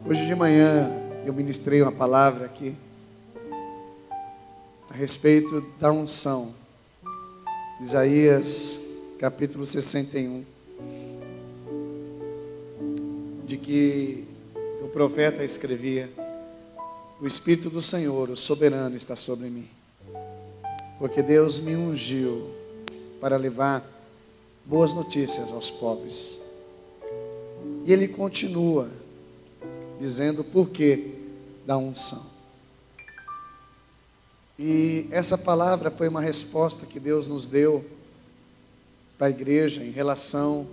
Hoje de manhã eu ministrei uma palavra aqui a respeito da unção. Isaías capítulo 61, de que o profeta escrevia: o Espírito do Senhor, o soberano, está sobre mim, porque Deus me ungiu para levar boas notícias aos pobres. E ele continua dizendo o porquê da unção. E essa palavra foi uma resposta que Deus nos deu para a igreja em relação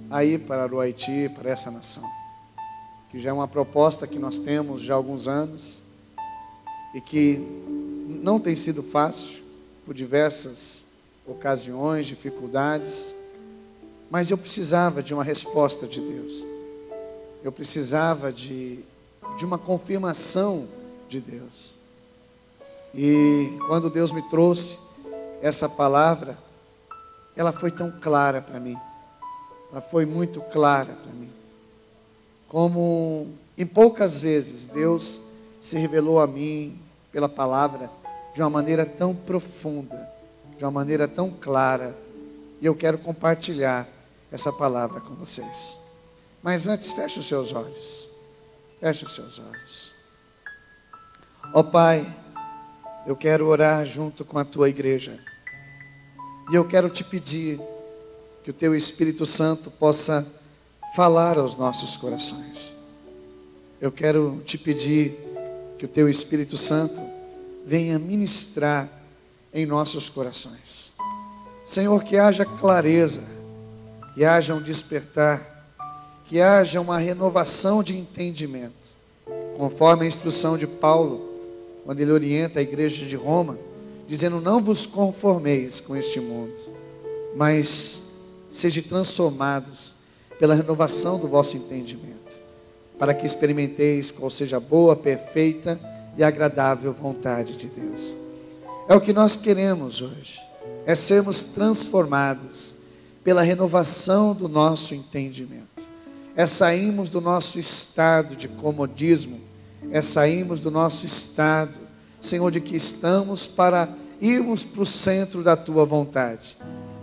a ir para o Haiti, para essa nação, que já é uma proposta que nós temos já há alguns anos e que não tem sido fácil por diversas ocasiões, dificuldades, mas eu precisava de uma resposta de Deus. Eu precisava de uma confirmação de Deus. E quando Deus me trouxe essa palavra, ela foi tão clara para mim. Ela foi muito clara para mim. Como em poucas vezes Deus se revelou a mim pela palavra de uma maneira tão profunda, de uma maneira tão clara. E eu quero compartilhar essa palavra com vocês. Mas antes, feche os seus olhos. Feche os seus olhos. Ó Pai, eu quero orar junto com a Tua igreja. E eu quero te pedir que o Teu Espírito Santo possa falar aos nossos corações. Eu quero te pedir que o Teu Espírito Santo venha ministrar em nossos corações. Senhor, que haja clareza, que haja um despertar, que haja uma renovação de entendimento, conforme a instrução de Paulo, quando ele orienta a igreja de Roma, dizendo: não vos conformeis com este mundo, mas sejam transformados pela renovação do vosso entendimento, para que experimenteis qual seja a boa, perfeita e agradável vontade de Deus. É o que nós queremos hoje, é sermos transformados pela renovação do nosso entendimento. É sairmos do nosso estado de comodismo, é sairmos do nosso estado, Senhor, de que estamos para irmos para o centro da Tua vontade,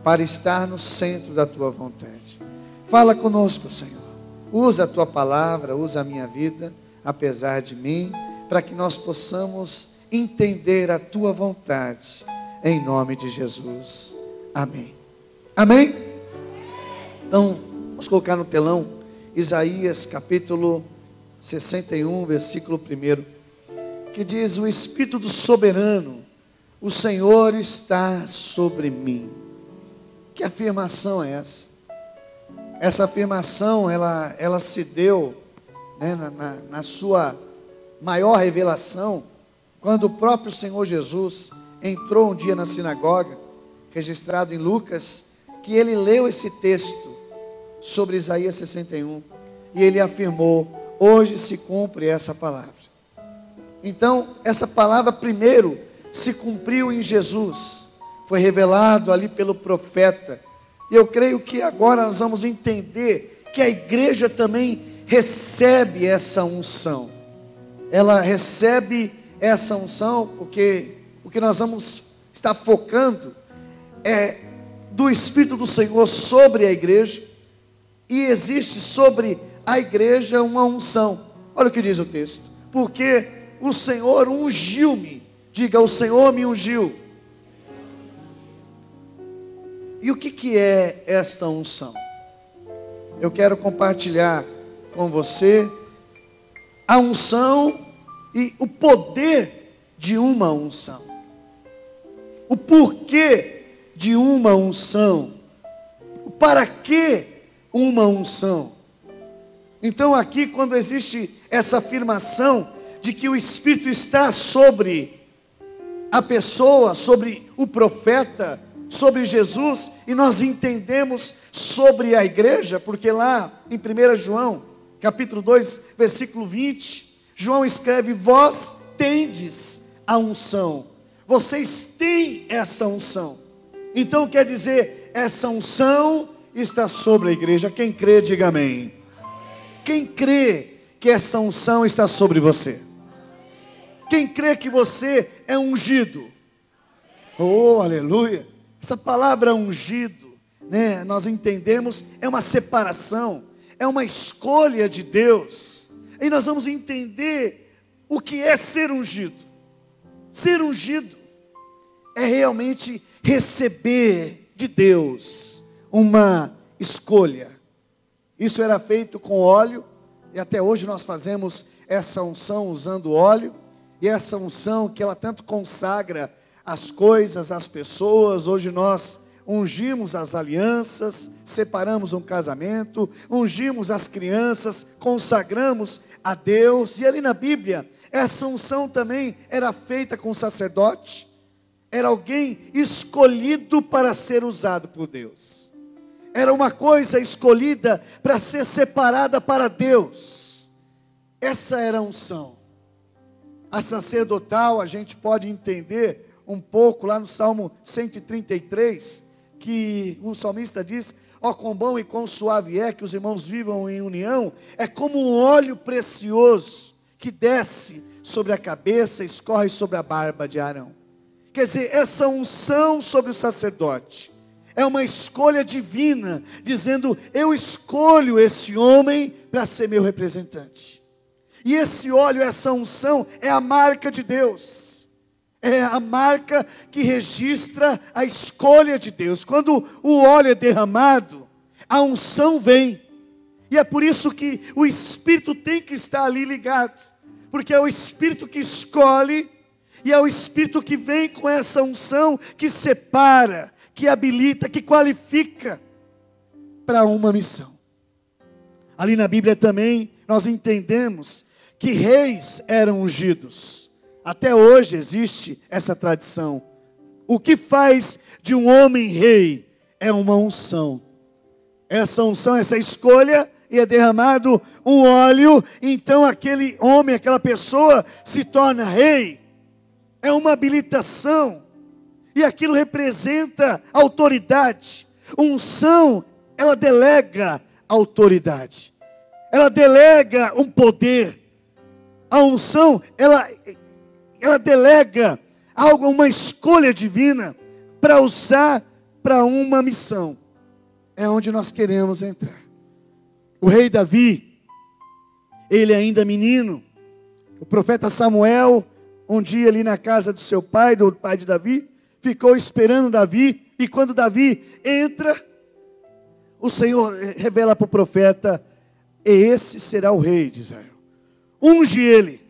para estar no centro da Tua vontade. Fala conosco, Senhor. Usa a Tua palavra, usa a minha vida, apesar de mim, para que nós possamos entender a Tua vontade, em nome de Jesus. Amém. Amém? Então, vamos colocar no telão Isaías capítulo 61, versículo 1, que diz: o Espírito do soberano, o Senhor está sobre mim. Que afirmação é essa? Essa afirmação, ela se deu, né, na sua maior revelação, quando o próprio Senhor Jesus entrou um dia na sinagoga, registrado em Lucas, que ele leu esse texto sobre Isaías 61, e ele afirmou: hoje se cumpre essa palavra. Então, essa palavra primeiro se cumpriu em Jesus, foi revelado ali pelo profeta, e eu creio que agora nós vamos entender que a igreja também recebe essa unção. Ela recebe essa unção, porque o que nós vamos estar focando é do Espírito do Senhor sobre a igreja, e existe sobre a igreja uma unção. Olha o que diz o texto: porque o Senhor ungiu-me. Diga: o Senhor me ungiu. E o que é esta unção? Eu quero compartilhar com você a unção e o poder de uma unção, o porquê de uma unção, o para que uma unção. Então aqui, quando existe essa afirmação de que o Espírito está sobre a pessoa, sobre o profeta, sobre Jesus, e nós entendemos sobre a igreja, porque lá em 1 João, capítulo 2, versículo 20, João escreve: vós tendes a unção, vocês têm essa unção. Então quer dizer, essa unção está sobre a igreja. Quem crê, diga amém. Quem crê que essa unção está sobre você? Quem crê que você é ungido? Oh, aleluia! Essa palavra ungido, né, nós entendemos, é uma separação, é uma escolha de Deus. E nós vamos entender o que é ser ungido. Ser ungido é realmente receber de Deus uma escolha. Isso era feito com óleo, e até hoje nós fazemos essa unção usando óleo, e essa unção que ela tanto consagra as coisas, as pessoas. Hoje nós ungimos as alianças, separamos um casamento, ungimos as crianças, consagramos a Deus. E ali na Bíblia, essa unção também era feita com o sacerdote. Era alguém escolhido para ser usado por Deus. Era uma coisa escolhida para ser separada para Deus. Essa era a unção. A sacerdotal, a gente pode entender um pouco lá no Salmo 133, que o salmista diz: ó, quão bom e quão suave é que os irmãos vivam em união, é como um óleo precioso que desce sobre a cabeça e escorre sobre a barba de Arão. Quer dizer, essa unção sobre o sacerdote é uma escolha divina, dizendo: eu escolho esse homem para ser meu representante. E esse óleo, essa unção, é a marca de Deus. É a marca que registra a escolha de Deus. Quando o óleo é derramado, a unção vem. E é por isso que o Espírito tem que estar ali ligado. Porque é o Espírito que escolhe, e é o Espírito que vem com essa unção, que separa, que habilita, que qualifica para uma missão. Ali na Bíblia também nós entendemos que reis eram ungidos. Até hoje existe essa tradição. O que faz de um homem rei é uma unção. Essa unção, essa escolha, e é derramado um óleo, então aquele homem, aquela pessoa se torna rei. É uma habilitação, e aquilo representa autoridade. Unção, ela delega autoridade, ela delega um poder. A unção, ela delega algo, uma escolha divina, para usar para uma missão. É onde nós queremos entrar. O rei Davi, ele ainda menino, o profeta Samuel, um dia ali na casa do seu pai, do pai de Davi, ficou esperando Davi, e quando Davi entra, o Senhor revela para o profeta: esse será o rei de Israel. Unge ele.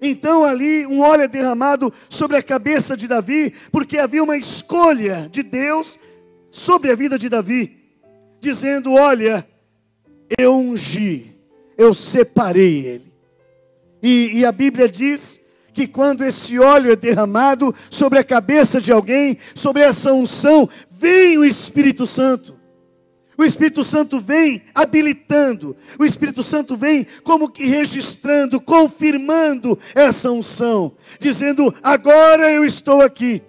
Então ali um óleo é derramado sobre a cabeça de Davi, porque havia uma escolha de Deus sobre a vida de Davi, dizendo: olha, eu ungi, eu separei ele. E a Bíblia diz que quando esse óleo é derramado sobre a cabeça de alguém, sobre essa unção, vem o Espírito Santo. O Espírito Santo vem habilitando, o Espírito Santo vem como que registrando, confirmando essa unção, dizendo: agora eu estou aqui.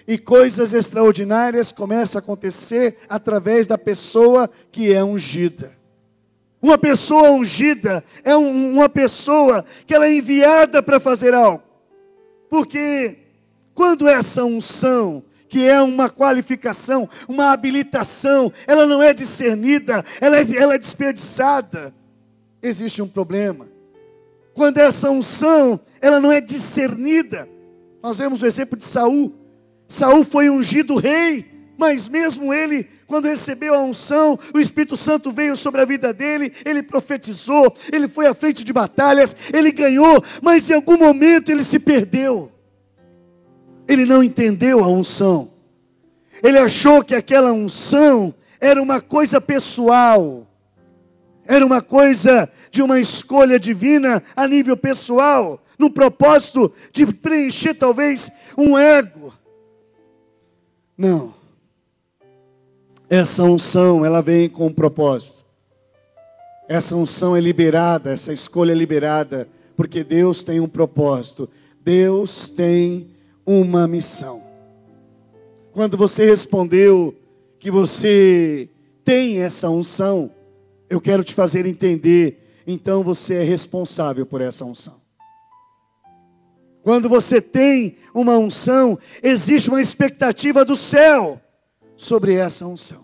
E coisas extraordinárias começam a acontecer através da pessoa que é ungida. Uma pessoa ungida é uma pessoa que ela é enviada para fazer algo. Porque quando essa unção, que é uma qualificação, uma habilitação, ela não é discernida, ela é desperdiçada, existe um problema. Quando essa unção, ela não é discernida, nós vemos o exemplo de Saul. Saul foi ungido rei, mas mesmo ele, quando recebeu a unção, o Espírito Santo veio sobre a vida dele, ele profetizou, ele foi à frente de batalhas, ele ganhou, mas em algum momento ele se perdeu. Ele não entendeu a unção. Ele achou que aquela unção era uma coisa pessoal. Era uma coisa de uma escolha divina a nível pessoal, no propósito de preencher talvez um ego. Não. Essa unção, ela vem com um propósito. Essa unção é liberada, essa escolha é liberada, porque Deus tem um propósito. Deus tem uma missão. Quando você respondeu que você tem essa unção, eu quero te fazer entender, então você é responsável por essa unção. Quando você tem uma unção, existe uma expectativa do céu sobre essa unção.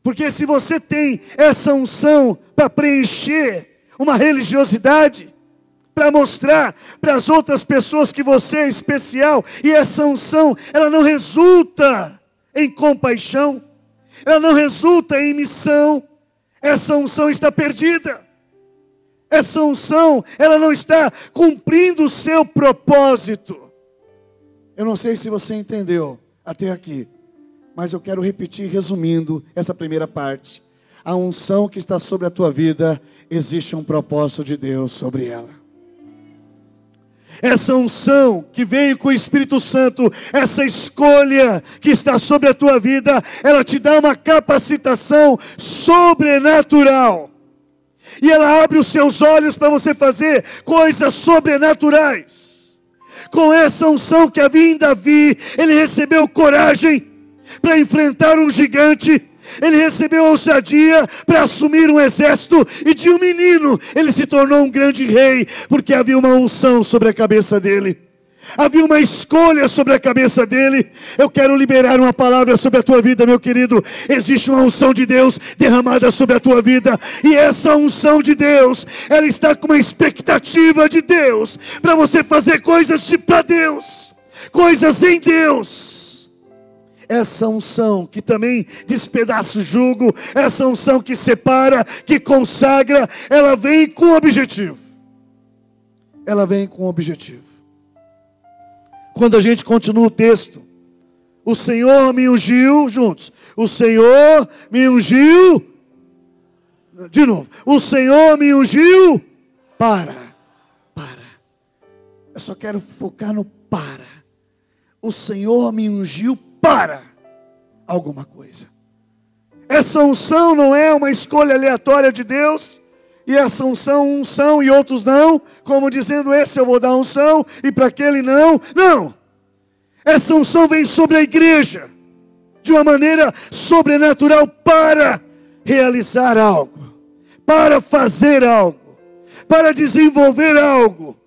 Porque se você tem essa unção para preencher uma religiosidade, para mostrar para as outras pessoas que você é especial, e essa unção, ela não resulta em compaixão, ela não resulta em missão, essa unção está perdida. Essa unção, ela não está cumprindo o seu propósito. Eu não sei se você entendeu até aqui, mas eu quero repetir, resumindo essa primeira parte. A unção que está sobre a tua vida, existe um propósito de Deus sobre ela. Essa unção que veio com o Espírito Santo, essa escolha que está sobre a tua vida, ela te dá uma capacitação sobrenatural. E ela abre os seus olhos para você fazer coisas sobrenaturais. Com essa unção que havia em Davi, ele recebeu coragem para enfrentar um gigante. Ele recebeu ousadia para assumir um exército. E de um menino, ele se tornou um grande rei. Porque havia uma unção sobre a cabeça dele. Havia uma escolha sobre a cabeça dele. Eu quero liberar uma palavra sobre a tua vida, meu querido. Existe uma unção de Deus derramada sobre a tua vida. E essa unção de Deus, ela está com uma expectativa de Deus, para você fazer coisas para Deus, coisas em Deus. Essa unção que também despedaça o jugo, essa unção que separa, que consagra, ela vem com objetivo. Ela vem com objetivo. Quando a gente continua o texto, o Senhor me ungiu, juntos, o Senhor me ungiu, de novo, o Senhor me ungiu para, eu só quero focar no para, o Senhor me ungiu para alguma coisa. Essa unção não é uma escolha aleatória de Deus, e essa unção, uns são e outros não, como dizendo, esse eu vou dar unção, e para aquele não. Não! Essa unção vem sobre a igreja, de uma maneira sobrenatural, para realizar algo, para fazer algo, para desenvolver algo,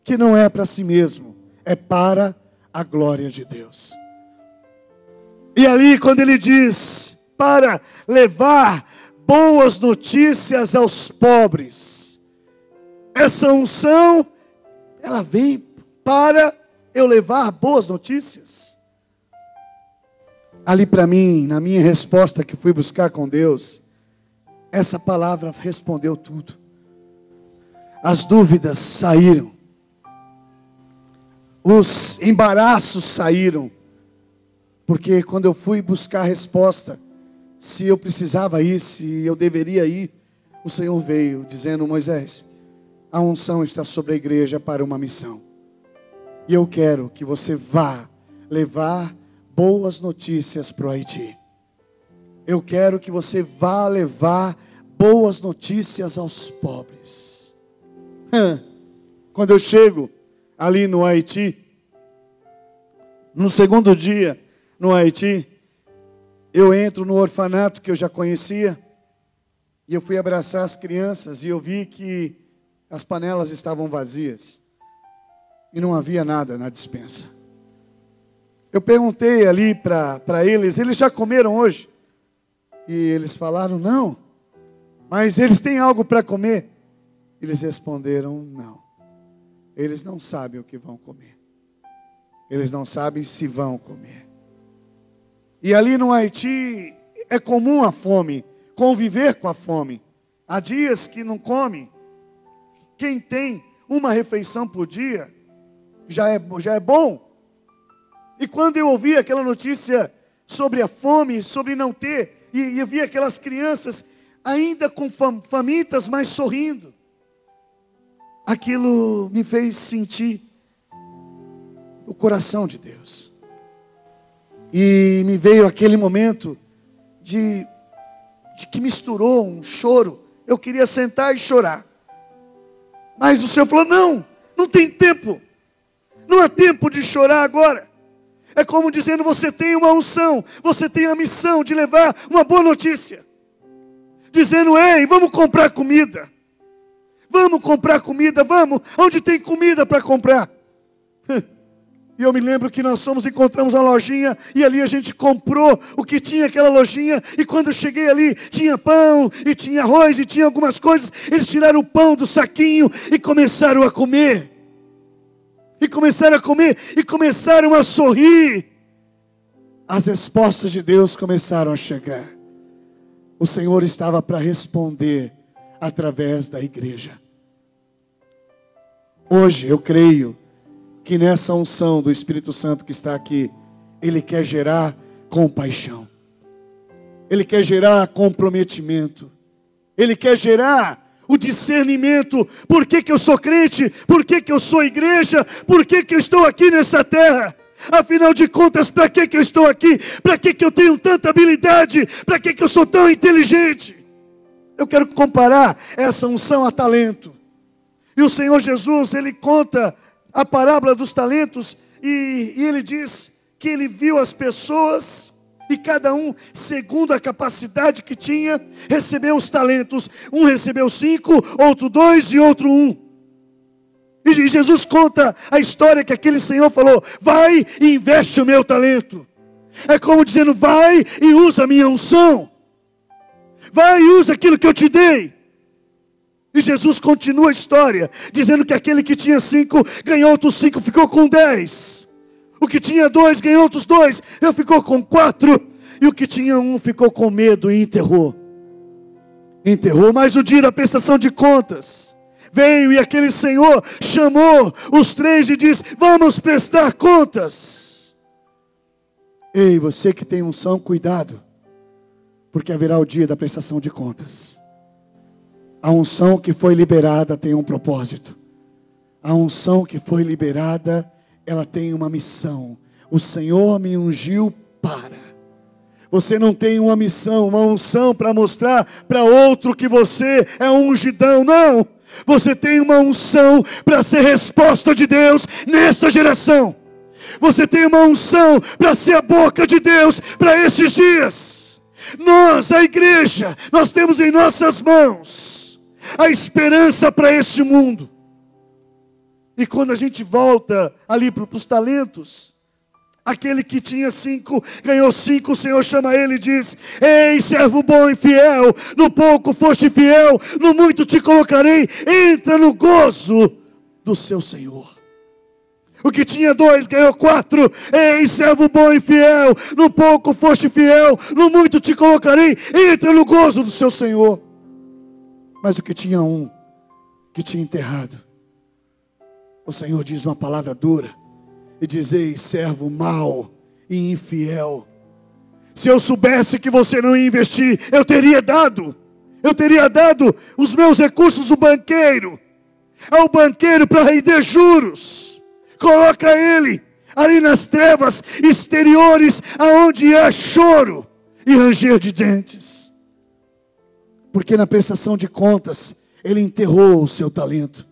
que não é para si mesmo, é para a glória de Deus. E ali quando ele diz, para levar boas notícias aos pobres. Essa unção, ela vem para eu levar boas notícias. Ali para mim, na minha resposta que fui buscar com Deus, essa palavra respondeu tudo. As dúvidas saíram. Os embaraços saíram. Porque quando eu fui buscar a resposta, se eu precisava ir, se eu deveria ir, o Senhor veio dizendo, Moisés, a unção está sobre a igreja para uma missão. E eu quero que você vá levar boas notícias para o Haiti. Eu quero que você vá levar boas notícias aos pobres. Quando eu chego ali no Haiti, no segundo dia no Haiti, eu entro no orfanato que eu já conhecia, e eu fui abraçar as crianças, e eu vi que as panelas estavam vazias, e não havia nada na despensa. Eu perguntei ali para eles já comeram hoje? E eles falaram, não, mas eles têm algo para comer? Eles responderam, não. Eles não sabem o que vão comer. Eles não sabem se vão comer. E ali no Haiti é comum a fome, conviver com a fome. Há dias que não come. Quem tem uma refeição por dia, já é bom. E quando eu ouvi aquela notícia sobre a fome, sobre não ter, e eu vi aquelas crianças ainda com famintas, mas sorrindo, aquilo me fez sentir o coração de Deus. E me veio aquele momento de que misturou um choro. Eu queria sentar e chorar. Mas o Senhor falou, não tem tempo. Não há tempo de chorar agora. É como dizendo, você tem uma unção, você tem a missão de levar uma boa notícia. Dizendo, ei, vamos comprar comida. Vamos comprar comida, vamos. Onde tem comida para comprar? E eu me lembro que nós encontramos uma lojinha, e ali a gente comprou o que tinha aquela lojinha, e quando eu cheguei ali, tinha pão, e tinha arroz, e tinha algumas coisas. Eles tiraram o pão do saquinho, e começaram a comer. E começaram a comer, e começaram a sorrir. As respostas de Deus começaram a chegar. O Senhor estava para responder através da igreja. Hoje eu creio que nessa unção do Espírito Santo que está aqui, Ele quer gerar compaixão. Ele quer gerar comprometimento. Ele quer gerar o discernimento. Por que eu sou crente? Por que eu sou igreja? Por que eu estou aqui nessa terra? Afinal de contas, para que eu estou aqui? Para que eu tenho tanta habilidade? Para que eu sou tão inteligente? Eu quero comparar essa unção a talento. E o Senhor Jesus, Ele conta a parábola dos talentos, e Ele diz que Ele viu as pessoas, e cada um, segundo a capacidade que tinha, recebeu os talentos. Um recebeu 5, outro 2 e outro 1. E Jesus conta a história que aquele Senhor falou, vai e investe o meu talento. É como dizendo, vai e usa a minha unção. Vai e usa aquilo que eu te dei. E Jesus continua a história, dizendo que aquele que tinha 5, ganhou outros 5, ficou com 10. O que tinha 2, ganhou outros 2, ele ficou com 4. E o que tinha 1, ficou com medo e enterrou. Mas o dia da prestação de contas, veio e aquele Senhor chamou os 3 e disse, vamos prestar contas. Ei, você que tem unção, cuidado, porque haverá o dia da prestação de contas. A unção que foi liberada tem um propósito. A unção que foi liberada, ela tem uma missão. O Senhor me ungiu para. Você não tem uma missão, uma unção para mostrar para outro que você é um ungidão, não. Você tem uma unção para ser resposta de Deus nesta geração. Você tem uma unção para ser a boca de Deus para esses dias. Nós, a igreja, nós temos em nossas mãos a esperança para este mundo. E quando a gente volta ali para os talentos, aquele que tinha 5, ganhou 5, o Senhor chama ele e diz, ei, servo bom e fiel, no pouco foste fiel, no muito te colocarei, entra no gozo do seu Senhor. O que tinha 2, ganhou 4, ei, servo bom e fiel, no pouco foste fiel, no muito te colocarei, entra no gozo do seu Senhor. Mas o que tinha 1, que tinha enterrado, o Senhor diz uma palavra dura, e diz, ei, servo mau e infiel, se eu soubesse que você não ia investir, eu teria dado os meus recursos ao banqueiro para render juros. Coloca ele ali nas trevas exteriores, aonde há choro e ranger de dentes. Porque na prestação de contas, ele enterrou o seu talento.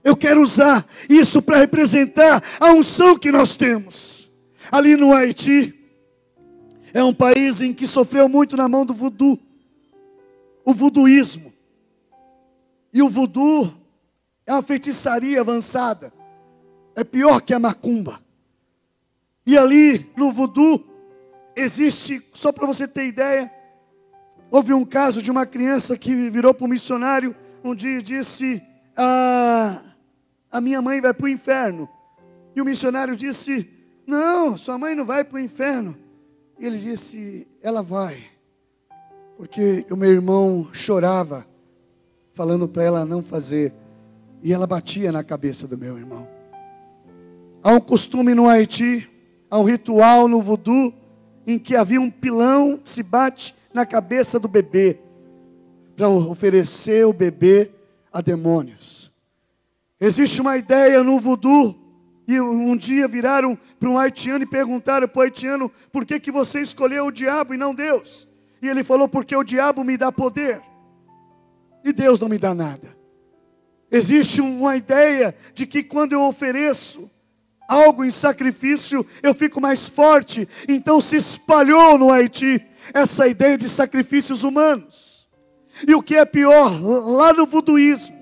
Eu quero usar isso para representar a unção que nós temos. Ali no Haiti, é um país em que sofreu muito na mão do voodoo. O voodooísmo. E o voodoo é uma feitiçaria avançada. É pior que a macumba. E ali no voodoo, existe, só para você ter ideia, houve um caso de uma criança que virou para um missionário um dia e disse, a minha mãe vai para o inferno. E o missionário disse, não, sua mãe não vai para o inferno. E ele disse, ela vai. Porque o meu irmão chorava, falando para ela não fazer. E ela batia na cabeça do meu irmão. Há um costume no Haiti, há um ritual no voodoo, em que havia um pilão que se bate na cabeça do bebê, para oferecer o bebê a demônios. Existe uma ideia no voodoo, e um dia viraram para um haitiano e perguntaram para o haitiano, por que você escolheu o diabo e não Deus? E ele falou, porque o diabo me dá poder, e Deus não me dá nada. Existe uma ideia de que quando eu ofereço algo em sacrifício, eu fico mais forte. Então se espalhou no Haiti essa ideia de sacrifícios humanos. E o que é pior, lá no voduísmo,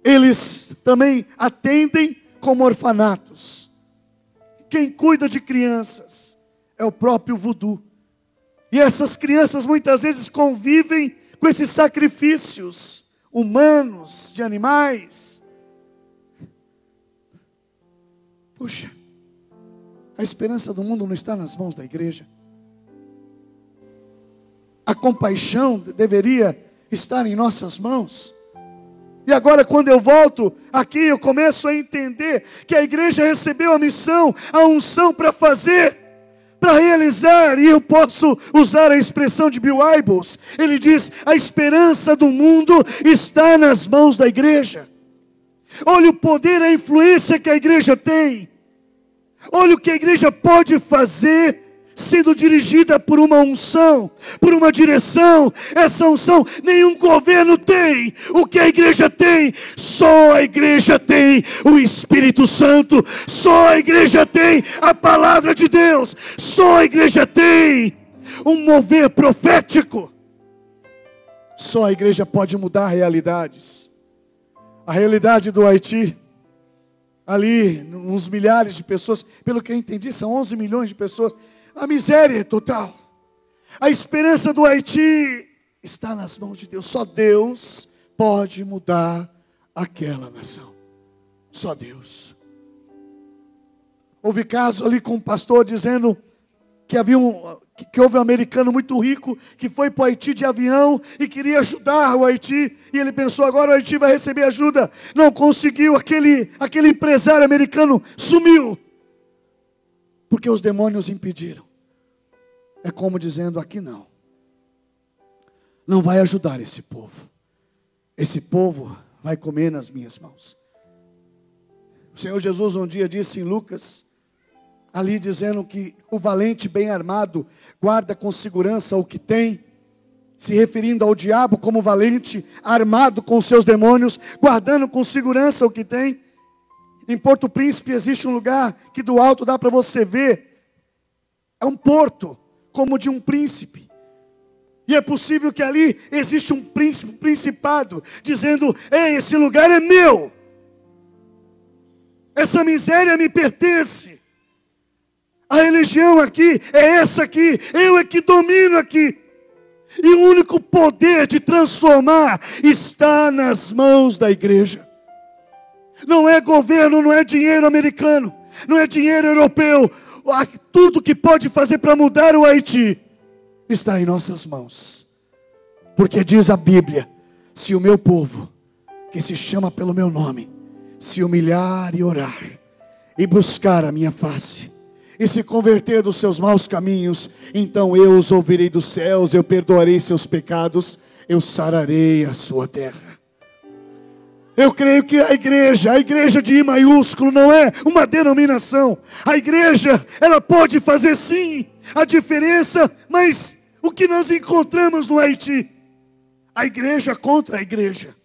eles também atendem como orfanatos. Quem cuida de crianças é o próprio vodu. E essas crianças muitas vezes convivem com esses sacrifícios humanos, de animais. Puxa, a esperança do mundo não está nas mãos da igreja. A compaixão deveria estar em nossas mãos. E agora, quando eu volto aqui, eu começo a entender que a igreja recebeu a missão, a unção para fazer, para realizar. E eu posso usar a expressão de Bill Hybels. Ele diz: a esperança do mundo está nas mãos da igreja. Olha o poder, a influência que a igreja tem. Olha o que a igreja pode fazer, sendo dirigida por uma unção, por uma direção. Essa unção nenhum governo tem. O que a igreja tem? Só a igreja tem o Espírito Santo. Só a igreja tem a palavra de Deus. Só a igreja tem um mover profético. Só a igreja pode mudar realidades. A realidade do Haiti, ali, uns milhares de pessoas, pelo que eu entendi, são 11 milhões de pessoas. A miséria é total. A esperança do Haiti está nas mãos de Deus. Só Deus pode mudar aquela nação. Só Deus. Houve caso ali com um pastor dizendo que houve um americano muito rico que foi para o Haiti de avião e queria ajudar o Haiti. E ele pensou: agora o Haiti vai receber ajuda. Não conseguiu. Aquele empresário americano sumiu, porque os demônios impediram. É como dizendo: aqui não vai ajudar esse povo. Esse povo vai comer nas minhas mãos. O Senhor Jesus um dia disse em Lucas, ali dizendo que o valente bem armado guarda com segurança o que tem, se referindo ao diabo como valente, armado com seus demônios, guardando com segurança o que tem. Em Porto Príncipe existe um lugar que do alto dá para você ver, é um porto, como de um príncipe. E é possível que ali existe um príncipe, um principado, dizendo: ei, esse lugar é meu. Essa miséria me pertence. A religião aqui é essa aqui. Eu é que domino aqui. E o único poder de transformar está nas mãos da igreja. Não é governo, não é dinheiro americano, não é dinheiro europeu. Tudo que pode fazer para mudar o Haiti está em nossas mãos. Porque diz a Bíblia: se o meu povo, que se chama pelo meu nome, se humilhar e orar, e buscar a minha face, e se converter dos seus maus caminhos, então eu os ouvirei dos céus, eu perdoarei seus pecados, eu sararei a sua terra. Eu creio que a igreja de I maiúsculo não é uma denominação. A igreja, ela pode fazer sim a diferença, mas o que nós encontramos no Haiti? A igreja contra a igreja.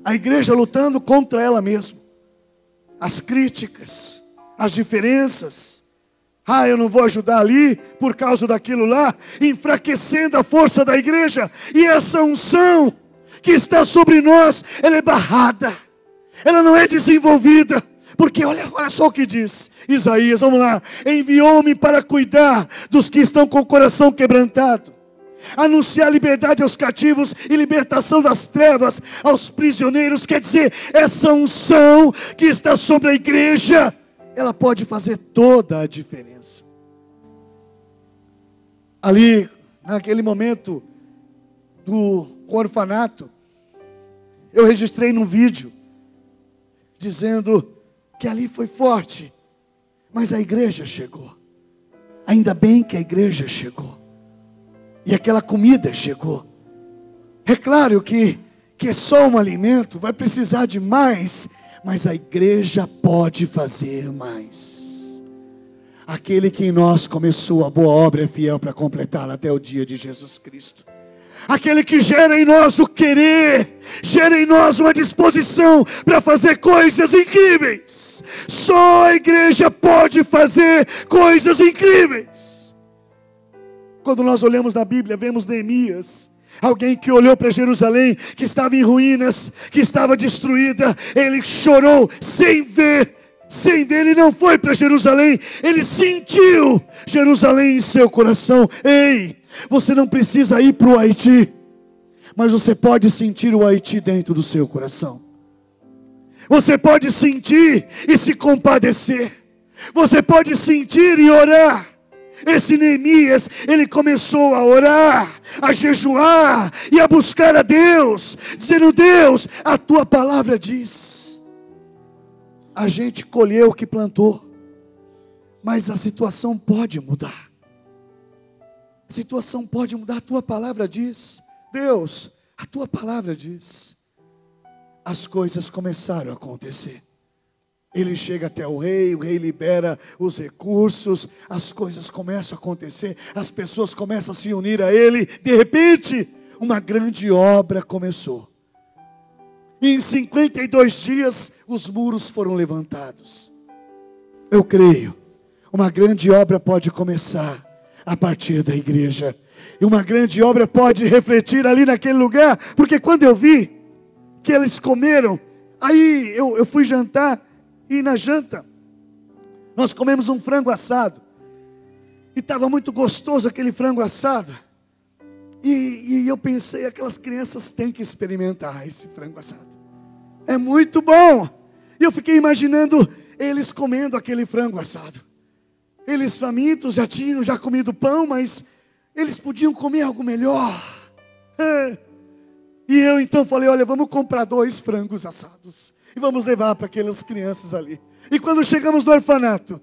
A igreja lutando contra ela mesma. As críticas, as diferenças. Eu não vou ajudar ali por causa daquilo lá, enfraquecendo a força da igreja. E essa unção que está sobre nós, ela é barrada, ela não é desenvolvida, porque olha só o que diz Isaías, vamos lá: enviou-me para cuidar dos que estão com o coração quebrantado, anunciar liberdade aos cativos e libertação das trevas aos prisioneiros. Quer dizer, essa unção que está sobre a igreja, ela pode fazer toda a diferença. Ali, naquele momento do orfanato, eu registrei num vídeo dizendo que ali foi forte, mas a igreja chegou. Ainda bem que a igreja chegou e aquela comida chegou. É claro que só um alimento vai precisar de mais, mas a igreja pode fazer mais. Aquele que em nós começou a boa obra é fiel para completá-la até o dia de Jesus Cristo. aquele que gera em nós o querer, gera em nós uma disposição para fazer coisas incríveis. Só a igreja pode fazer coisas incríveis. Quando nós olhamos na Bíblia, vemos Neemias, alguém que olhou para Jerusalém, que estava em ruínas, que estava destruída. Ele chorou sem ver, ele não foi para Jerusalém, ele sentiu Jerusalém em seu coração. Ei, você não precisa ir para o Haiti, mas você pode sentir o Haiti dentro do seu coração. Você pode sentir e se compadecer. Você pode sentir e orar. Esse Neemias, ele começou a orar, a jejuar e a buscar a Deus, dizendo: Deus, a tua palavra diz. A gente colheu o que plantou, mas a situação pode mudar. A situação pode mudar, a tua palavra diz. Deus, a tua palavra diz. As coisas começaram a acontecer. Ele chega até o rei libera os recursos, as coisas começam a acontecer, as pessoas começam a se unir a ele. De repente, uma grande obra começou. E em 52 dias, os muros foram levantados. Eu creio, uma grande obra pode começar a partir da igreja. E uma grande obra pode refletir ali naquele lugar. Porque quando eu vi que eles comeram, aí eu fui jantar. E na janta, nós comemos um frango assado. E estava muito gostoso aquele frango assado. E eu pensei, aquelas crianças têm que experimentar esse frango assado. É muito bom. E eu fiquei imaginando eles comendo aquele frango assado. Eles famintos, já tinham comido pão, mas eles podiam comer algo melhor. E eu então falei: olha, vamos comprar 2 frangos assados. E vamos levar para aquelas crianças ali. E quando chegamos no orfanato,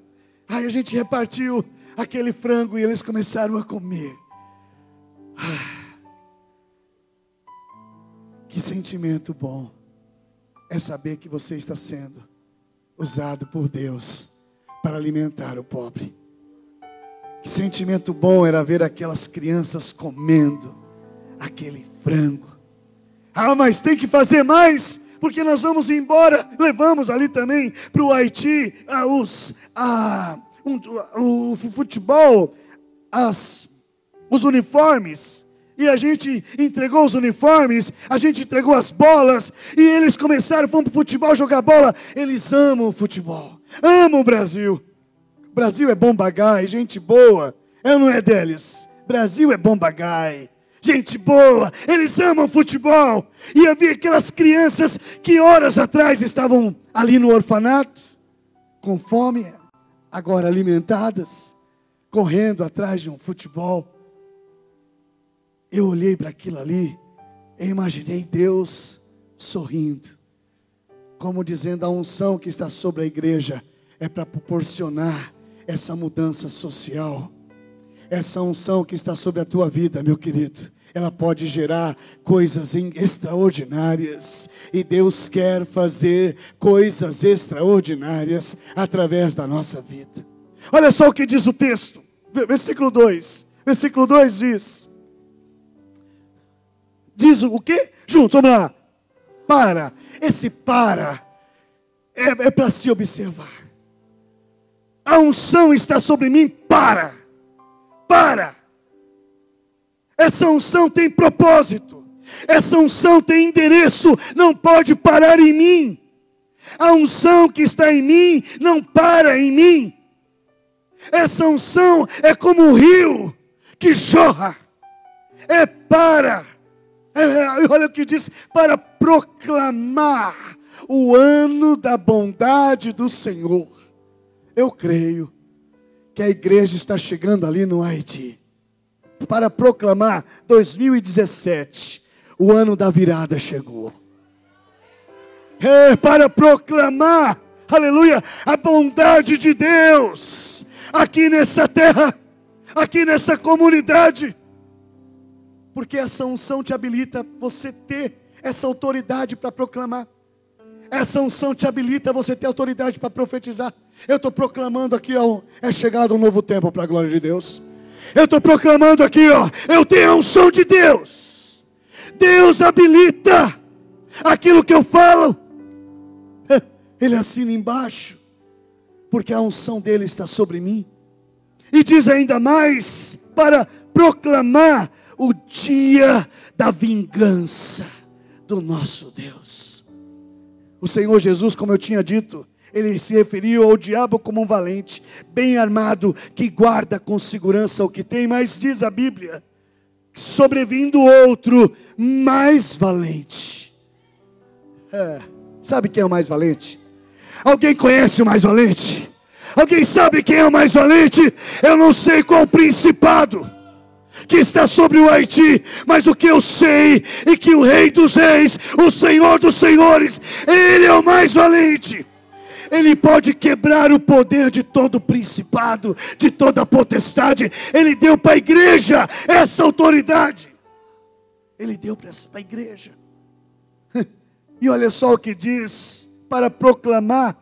aí a gente repartiu aquele frango e eles começaram a comer. Que sentimento bom é saber que você está sendo usado por Deus para alimentar o pobre. Que sentimento bom era ver aquelas crianças comendo aquele frango. Mas tem que fazer mais, porque nós vamos embora. Levamos ali também para o Haiti o futebol, os uniformes. E a gente entregou os uniformes, a gente entregou as bolas, e eles começaram, foram para o futebol jogar bola. Eles amam o futebol, amam o Brasil. O Brasil é bom bagai, gente boa. Não é deles? Brasil é bom bagai, gente boa. Eles amam futebol. E havia aquelas crianças que horas atrás estavam ali no orfanato, com fome, agora alimentadas, correndo atrás de um futebol. Eu olhei para aquilo ali, e imaginei Deus sorrindo, como dizendo: a unção que está sobre a igreja é para proporcionar essa mudança social. Essa unção que está sobre a tua vida, meu querido, ela pode gerar coisas extraordinárias. E Deus quer fazer coisas extraordinárias através da nossa vida. Olha só o que diz o texto, versículo 2. Versículo 2 diz... Diz o quê? Juntos, vamos lá. Para. Esse para é para se observar. A unção está sobre mim. Para. Essa unção tem propósito. Essa unção tem endereço. Não pode parar em mim. A unção que está em mim não para em mim. Essa unção é como um rio que jorra. Olha o que diz: para proclamar o ano da bondade do Senhor. Eu creio que a igreja está chegando ali no Haiti, para proclamar 2017, o ano da virada chegou. Para proclamar, aleluia, a bondade de Deus, aqui nessa terra, aqui nessa comunidade. Porque essa unção te habilita você ter essa autoridade para proclamar. Essa unção te habilita você ter autoridade para profetizar. Eu estou proclamando aqui, é chegado um novo tempo para a glória de Deus. Eu estou proclamando aqui, eu tenho a unção de Deus. Deus habilita aquilo que eu falo. Ele assina embaixo, porque a unção dele está sobre mim. E diz ainda mais, para proclamar o dia da vingança do nosso Deus. O Senhor Jesus, como eu tinha dito, ele se referiu ao diabo como um valente, bem armado, que guarda com segurança o que tem. Mas diz a Bíblia, sobrevindo outro mais valente. Sabe quem é o mais valente? Alguém conhece o mais valente? Alguém sabe quem é o mais valente? Eu não sei qual o principado que está sobre o Haiti, mas o que eu sei é que o Rei dos Reis, o Senhor dos Senhores, Ele é o mais valente. Ele pode quebrar o poder de todo principado, de toda potestade. Ele deu para a igreja essa autoridade. Ele deu para a igreja. E olha só o que diz, para proclamar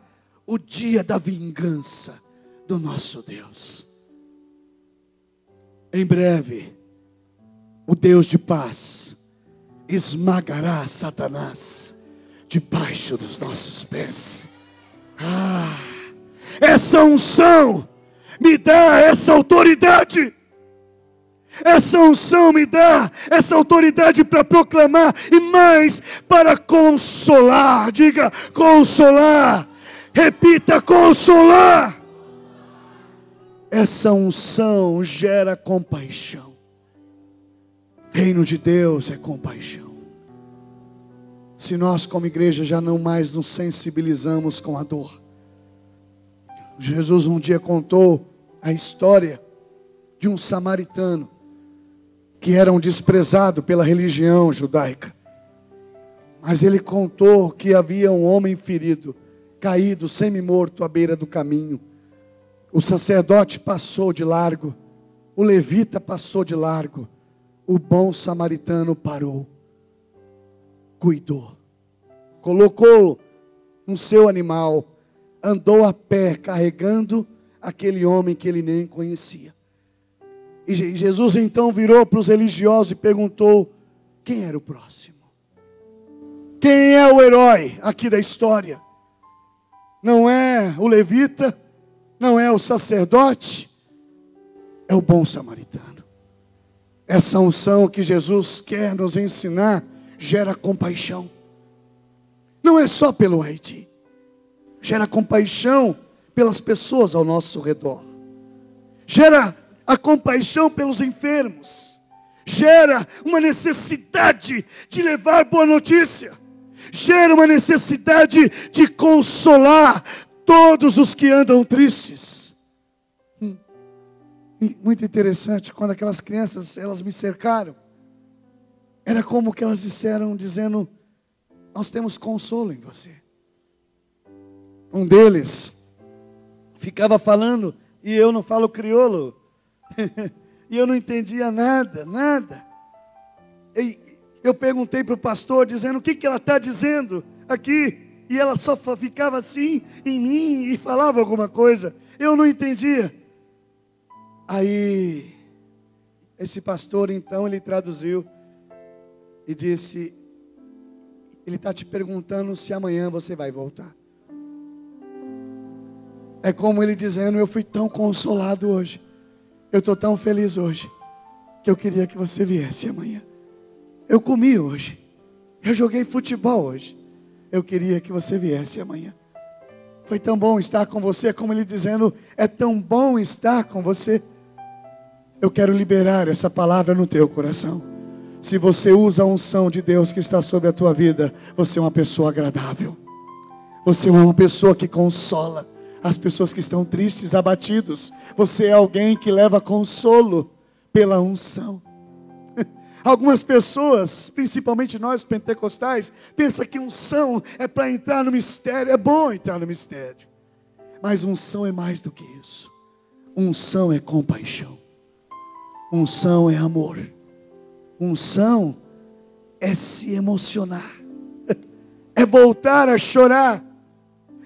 o dia da vingança do nosso Deus. Em breve, o Deus de paz esmagará Satanás debaixo dos nossos pés. Essa unção me dá essa autoridade. Essa unção me dá essa autoridade para proclamar e mais para consolar. Diga consolar. Repita consolar. Essa unção gera compaixão. Reino de Deus é compaixão. Se nós como igreja já não mais nos sensibilizamos com a dor. Jesus um dia contou a história de um samaritano que era um desprezado pela religião judaica. Mas ele contou que havia um homem ferido, caído, semi-morto à beira do caminho. O sacerdote passou de largo, o levita passou de largo, o bom samaritano parou, cuidou, colocou no seu animal, andou a pé carregando aquele homem que ele nem conhecia. E Jesus então virou para os religiosos e perguntou: quem era o próximo? Quem é o herói aqui da história? Não é o levita, não é o sacerdote, é o bom samaritano. Essa unção que Jesus quer nos ensinar gera compaixão. Não é só pelo Haiti, gera compaixão pelas pessoas ao nosso redor, gera a compaixão pelos enfermos, gera uma necessidade de levar boa notícia, gera uma necessidade de consolar todos os que andam tristes. Muito interessante, quando aquelas crianças, elas me cercaram, era como que elas disseram, dizendo: nós temos consolo em você. Um deles ficava falando, e eu não falo crioulo, e eu não entendia nada. E eu perguntei para o pastor, dizendo: o que ela está dizendo aqui? E ela só ficava assim em mim e falava alguma coisa. Eu não entendia. Aí, esse pastor então, ele traduziu e disse: ele está te perguntando se amanhã você vai voltar. É como ele dizendo: eu fui tão consolado hoje, eu estou tão feliz hoje, que eu queria que você viesse amanhã. Eu comi hoje, eu joguei futebol hoje, eu queria que você viesse amanhã. Foi tão bom estar com você, como ele dizendo: é tão bom estar com você. Eu quero liberar essa palavra no teu coração. Se você usa a unção de Deus que está sobre a tua vida, você é uma pessoa agradável. Você é uma pessoa que consola as pessoas que estão tristes, abatidos. Você é alguém que leva consolo pela unção. Algumas pessoas, principalmente nós pentecostais, pensam que unção é para entrar no mistério. É bom entrar no mistério, mas unção é mais do que isso. Unção é compaixão. Unção é amor. Unção é se emocionar, é voltar a chorar.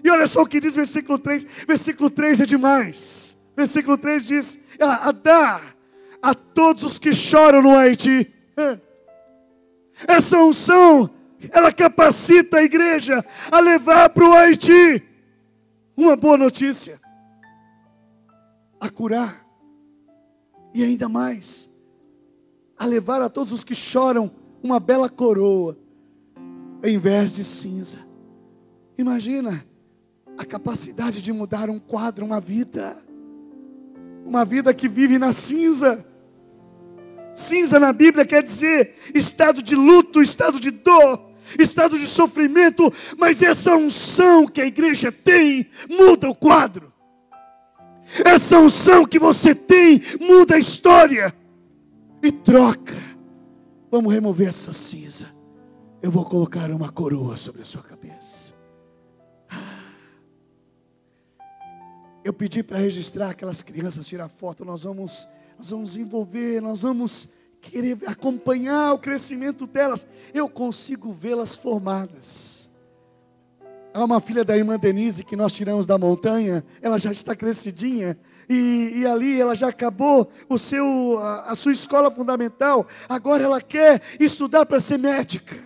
E olha só o que diz versículo 3. Versículo 3 é demais. Versículo 3 diz: a dar a todos os que choram no Haiti. Essa unção, ela capacita a igreja a levar para o Haiti uma boa notícia, a curar, e ainda mais, a levar a todos os que choram uma bela coroa, em vez de cinza. Imagina a capacidade de mudar um quadro, uma vida que vive na cinza. Cinza na Bíblia quer dizer estado de luto, estado de dor, estado de sofrimento, mas essa unção que a igreja tem, muda o quadro. Essa unção que você tem, muda a história, e troca. Vamos remover essa cinza, eu vou colocar uma coroa sobre a sua cabeça. Eu pedi para registrar aquelas crianças, tirar foto, nós vamos envolver, nós vamos querer acompanhar o crescimento delas. Eu consigo vê-las formadas. Há uma filha da irmã Denise que nós tiramos da montanha, ela já está crescidinha, e ali ela já acabou a sua escola fundamental, agora ela quer estudar para ser médica.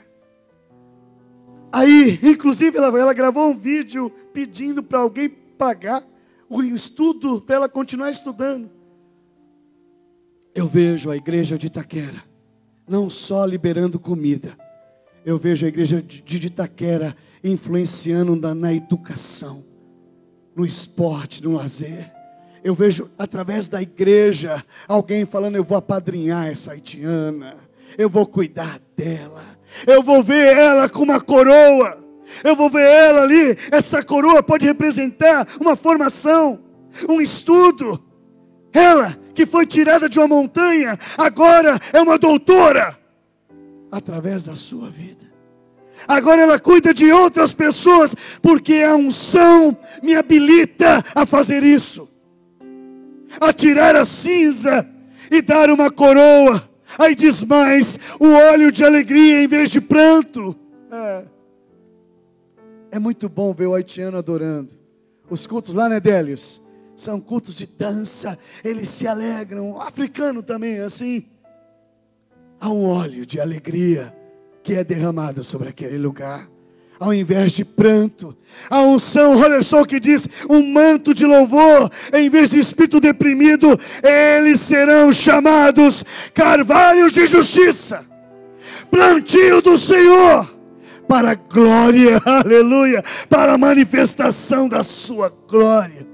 Aí, inclusive, ela gravou um vídeo pedindo para alguém pagar o estudo para ela continuar estudando. Eu vejo a igreja de Itaquera não só liberando comida, eu vejo a igreja de Itaquera influenciando na educação, no esporte, no lazer. Eu vejo através da igreja alguém falando: eu vou apadrinhar essa haitiana, eu vou cuidar dela, eu vou ver ela com uma coroa, eu vou ver ela ali. Essa coroa pode representar uma formação, um estudo. Ela que foi tirada de uma montanha, agora é uma doutora, através da sua vida. Agora ela cuida de outras pessoas, porque a unção me habilita a fazer isso, a tirar a cinza e dar uma coroa. Aí diz mais: o óleo de alegria em vez de pranto. É muito bom ver o haitiano adorando. Os cultos lá, né, Délios? São cultos de dança, eles se alegram. O africano também é assim. Há um óleo de alegria que é derramado sobre aquele lugar, ao invés de pranto. A unção, olha só o que diz: um manto de louvor, em vez de espírito deprimido, eles serão chamados carvalhos de justiça, plantio do Senhor, para a glória, aleluia, para a manifestação da sua glória.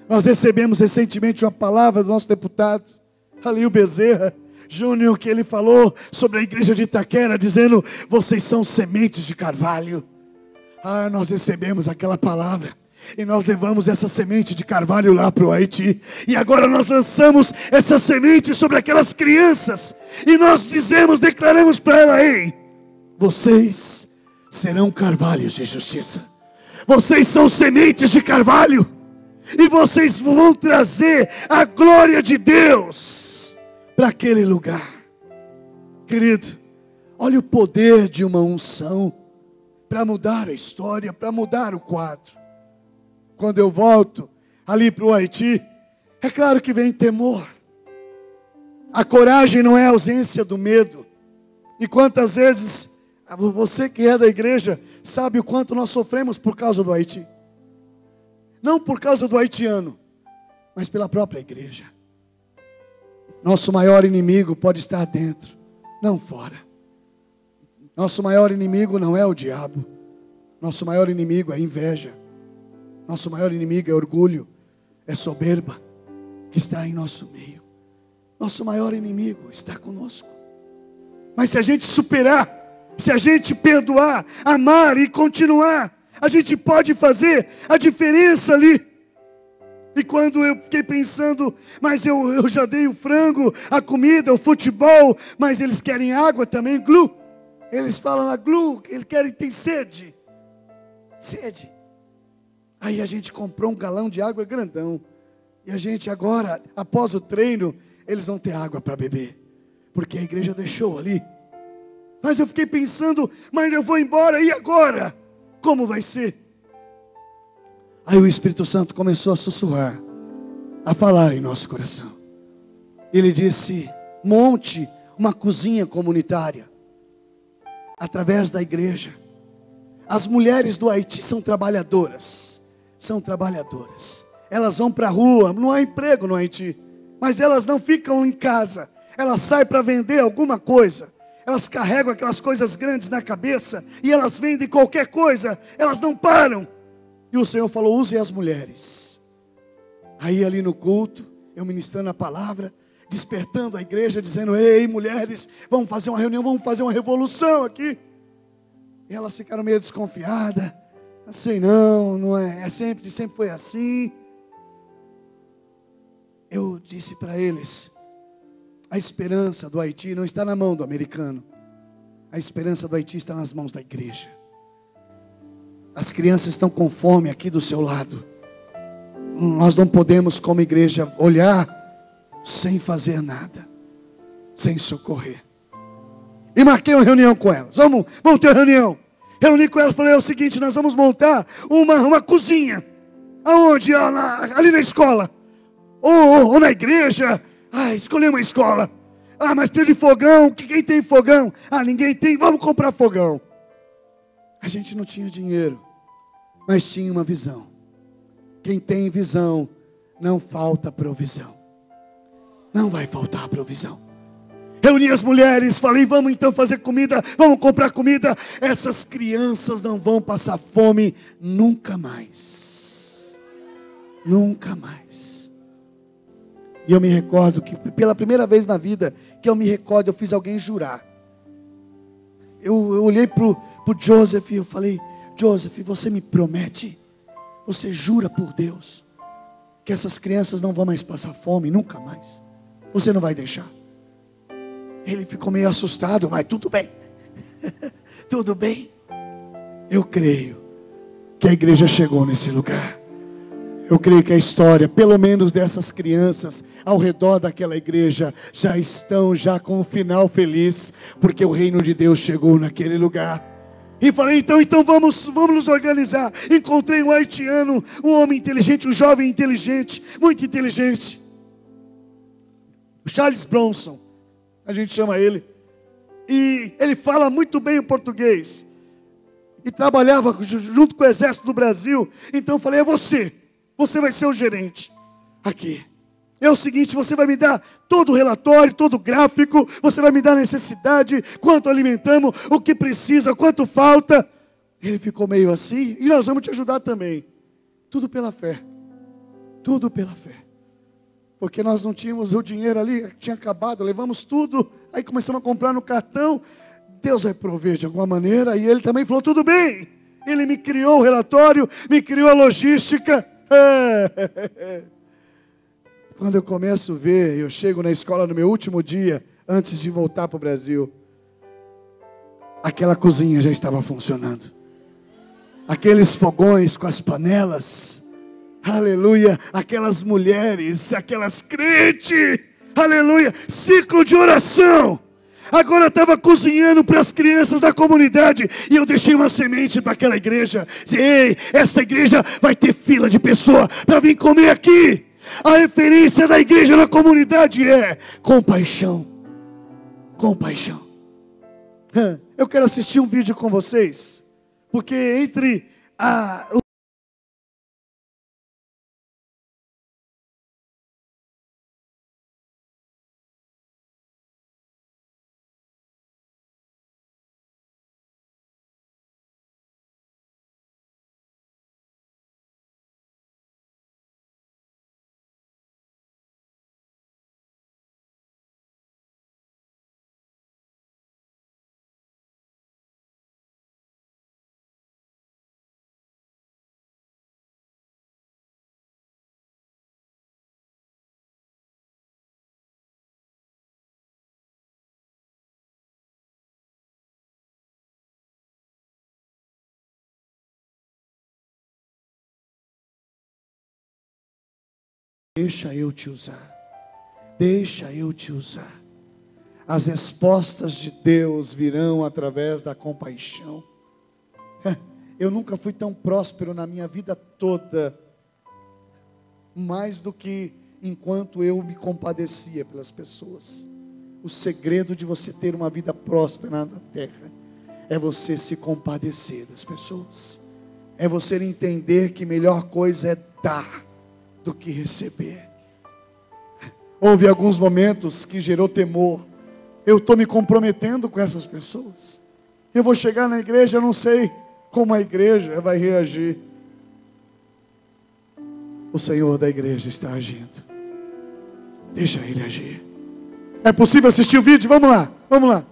Nós recebemos recentemente uma palavra do nosso deputado Alil Bezerra Júnior, que ele falou sobre a igreja de Itaquera, dizendo: vocês são sementes de carvalho. Nós recebemos aquela palavra e nós levamos essa semente de carvalho lá para o Haiti, e agora nós lançamos essa semente sobre aquelas crianças, e nós declaramos para ela: ei, vocês serão carvalhos de justiça, vocês são sementes de carvalho, e vocês vão trazer a glória de Deus para aquele lugar. Querido, olha o poder de uma unção para mudar a história, para mudar o quadro. Quando eu volto ali para o Haiti, é claro que vem temor. A coragem não é a ausência do medo. E quantas vezes você que é da igreja sabe o quanto nós sofremos por causa do Haiti. Não por causa do haitiano, mas pela própria igreja. Nosso maior inimigo pode estar dentro, não fora. Nosso maior inimigo não é o diabo. Nosso maior inimigo é inveja. Nosso maior inimigo é orgulho, é soberba, que está em nosso meio. Nosso maior inimigo está conosco. Mas se a gente superar, se a gente perdoar, amar e continuar, a gente pode fazer a diferença ali. E quando eu fiquei pensando: mas eu já dei o frango, a comida, o futebol, mas eles querem água também, glu. Eles falam lá, glu, eles querem, tem sede. Sede. Aí a gente comprou um galão de água grandão. E a gente agora, após o treino, eles vão ter água para beber, porque a igreja deixou ali. Mas eu fiquei pensando: mas eu vou embora, e agora? Como vai ser? Aí o Espírito Santo começou a sussurrar, a falar em nosso coração. Ele disse: monte uma cozinha comunitária. através da igreja. As mulheres do Haiti são trabalhadoras. São trabalhadoras. Elas vão para a rua, não há emprego no Haiti. Mas elas não ficam em casa. Elas saem para vender alguma coisa. Elas carregam aquelas coisas grandes na cabeça. E elas vendem qualquer coisa. Elas não param. E o Senhor falou, use as mulheres. Aí ali no culto, eu ministrando a palavra, despertando a igreja, dizendo, ei mulheres, vamos fazer uma reunião, vamos fazer uma revolução aqui. E elas ficaram meio desconfiadas. Assim, não é sempre foi assim. Eu disse para eles, a esperança do Haiti não está na mão do americano. A esperança do Haiti está nas mãos da igreja. As crianças estão com fome aqui do seu lado. Nós não podemos, como igreja, olhar sem fazer nada, sem socorrer. E marquei uma reunião com elas. Vamos ter uma reunião. Reuni com elas, falei, é o seguinte, nós vamos montar uma cozinha. Aonde? Ali na escola. Ou na igreja. Escolhi uma escola. Mas precisa de fogão. Quem tem fogão? Ninguém tem. Vamos comprar fogão. A gente não tinha dinheiro, mas tinha uma visão. Quem tem visão, não falta provisão. Não vai faltar provisão. Reuni as mulheres, falei, vamos então fazer comida, vamos comprar comida. Essas crianças não vão passar fome nunca mais. Nunca mais. E eu me recordo que pela primeira vez na vida, que eu me recordo, eu fiz alguém jurar. Eu olhei para o Joseph e eu falei, Joseph, você me promete, você jura por Deus, que essas crianças não vão mais passar fome, nunca mais. Você não vai deixar. Ele ficou meio assustado, mas tudo bem. Tudo bem. Eu creio que a igreja chegou nesse lugar. Eu creio que a história, pelo menos dessas crianças ao redor daquela igreja, já estão com um final feliz, porque o reino de Deus chegou naquele lugar. E falei, então vamos nos organizar. Encontrei um haitiano, um homem inteligente, um jovem inteligente, muito inteligente. O Charles Bronson, a gente chama ele. E ele fala muito bem o português. E trabalhava junto com o exército do Brasil. Então eu falei, é você. Você vai ser o gerente aqui. É o seguinte, você vai me dar todo o relatório, todo o gráfico. Você vai me dar a necessidade, quanto alimentamos, o que precisa, quanto falta. Ele ficou meio assim. E nós vamos te ajudar também. Tudo pela fé. Tudo pela fé. Porque nós não tínhamos o dinheiro ali, tinha acabado, levamos tudo. Aí começamos a comprar no cartão. Deus vai prover de alguma maneira. E ele também falou, tudo bem. Ele me criou o relatório, me criou a logística. Quando eu começo a ver, eu chego na escola no meu último dia, antes de voltar para o Brasil, aquela cozinha já estava funcionando. Aqueles fogões com as panelas, aleluia, aquelas mulheres, aquelas crentes, aleluia, ciclo de oração. Agora eu estava cozinhando para as crianças da comunidade. E eu deixei uma semente para aquela igreja. Ei, essa igreja vai ter fila de pessoa para vir comer aqui. A referência da igreja na comunidade é compaixão. Compaixão. Eu quero assistir um vídeo com vocês. Porque entre deixa eu te usar. Deixa eu te usar. As respostas de Deus virão através da compaixão. Eu nunca fui tão próspero na minha vida toda, mais do que enquanto eu me compadecia pelas pessoas. O segredo de você ter uma vida próspera na terra é você se compadecer das pessoas. É você entender que melhor coisa é dar do que receber. Houve alguns momentos que gerou temor. Eu estou me comprometendo com essas pessoas. Eu vou chegar na igreja, eu não sei como a igreja vai reagir. O Senhor da igreja está agindo. Deixa Ele agir. É possível assistir o vídeo? Vamos lá, vamos lá.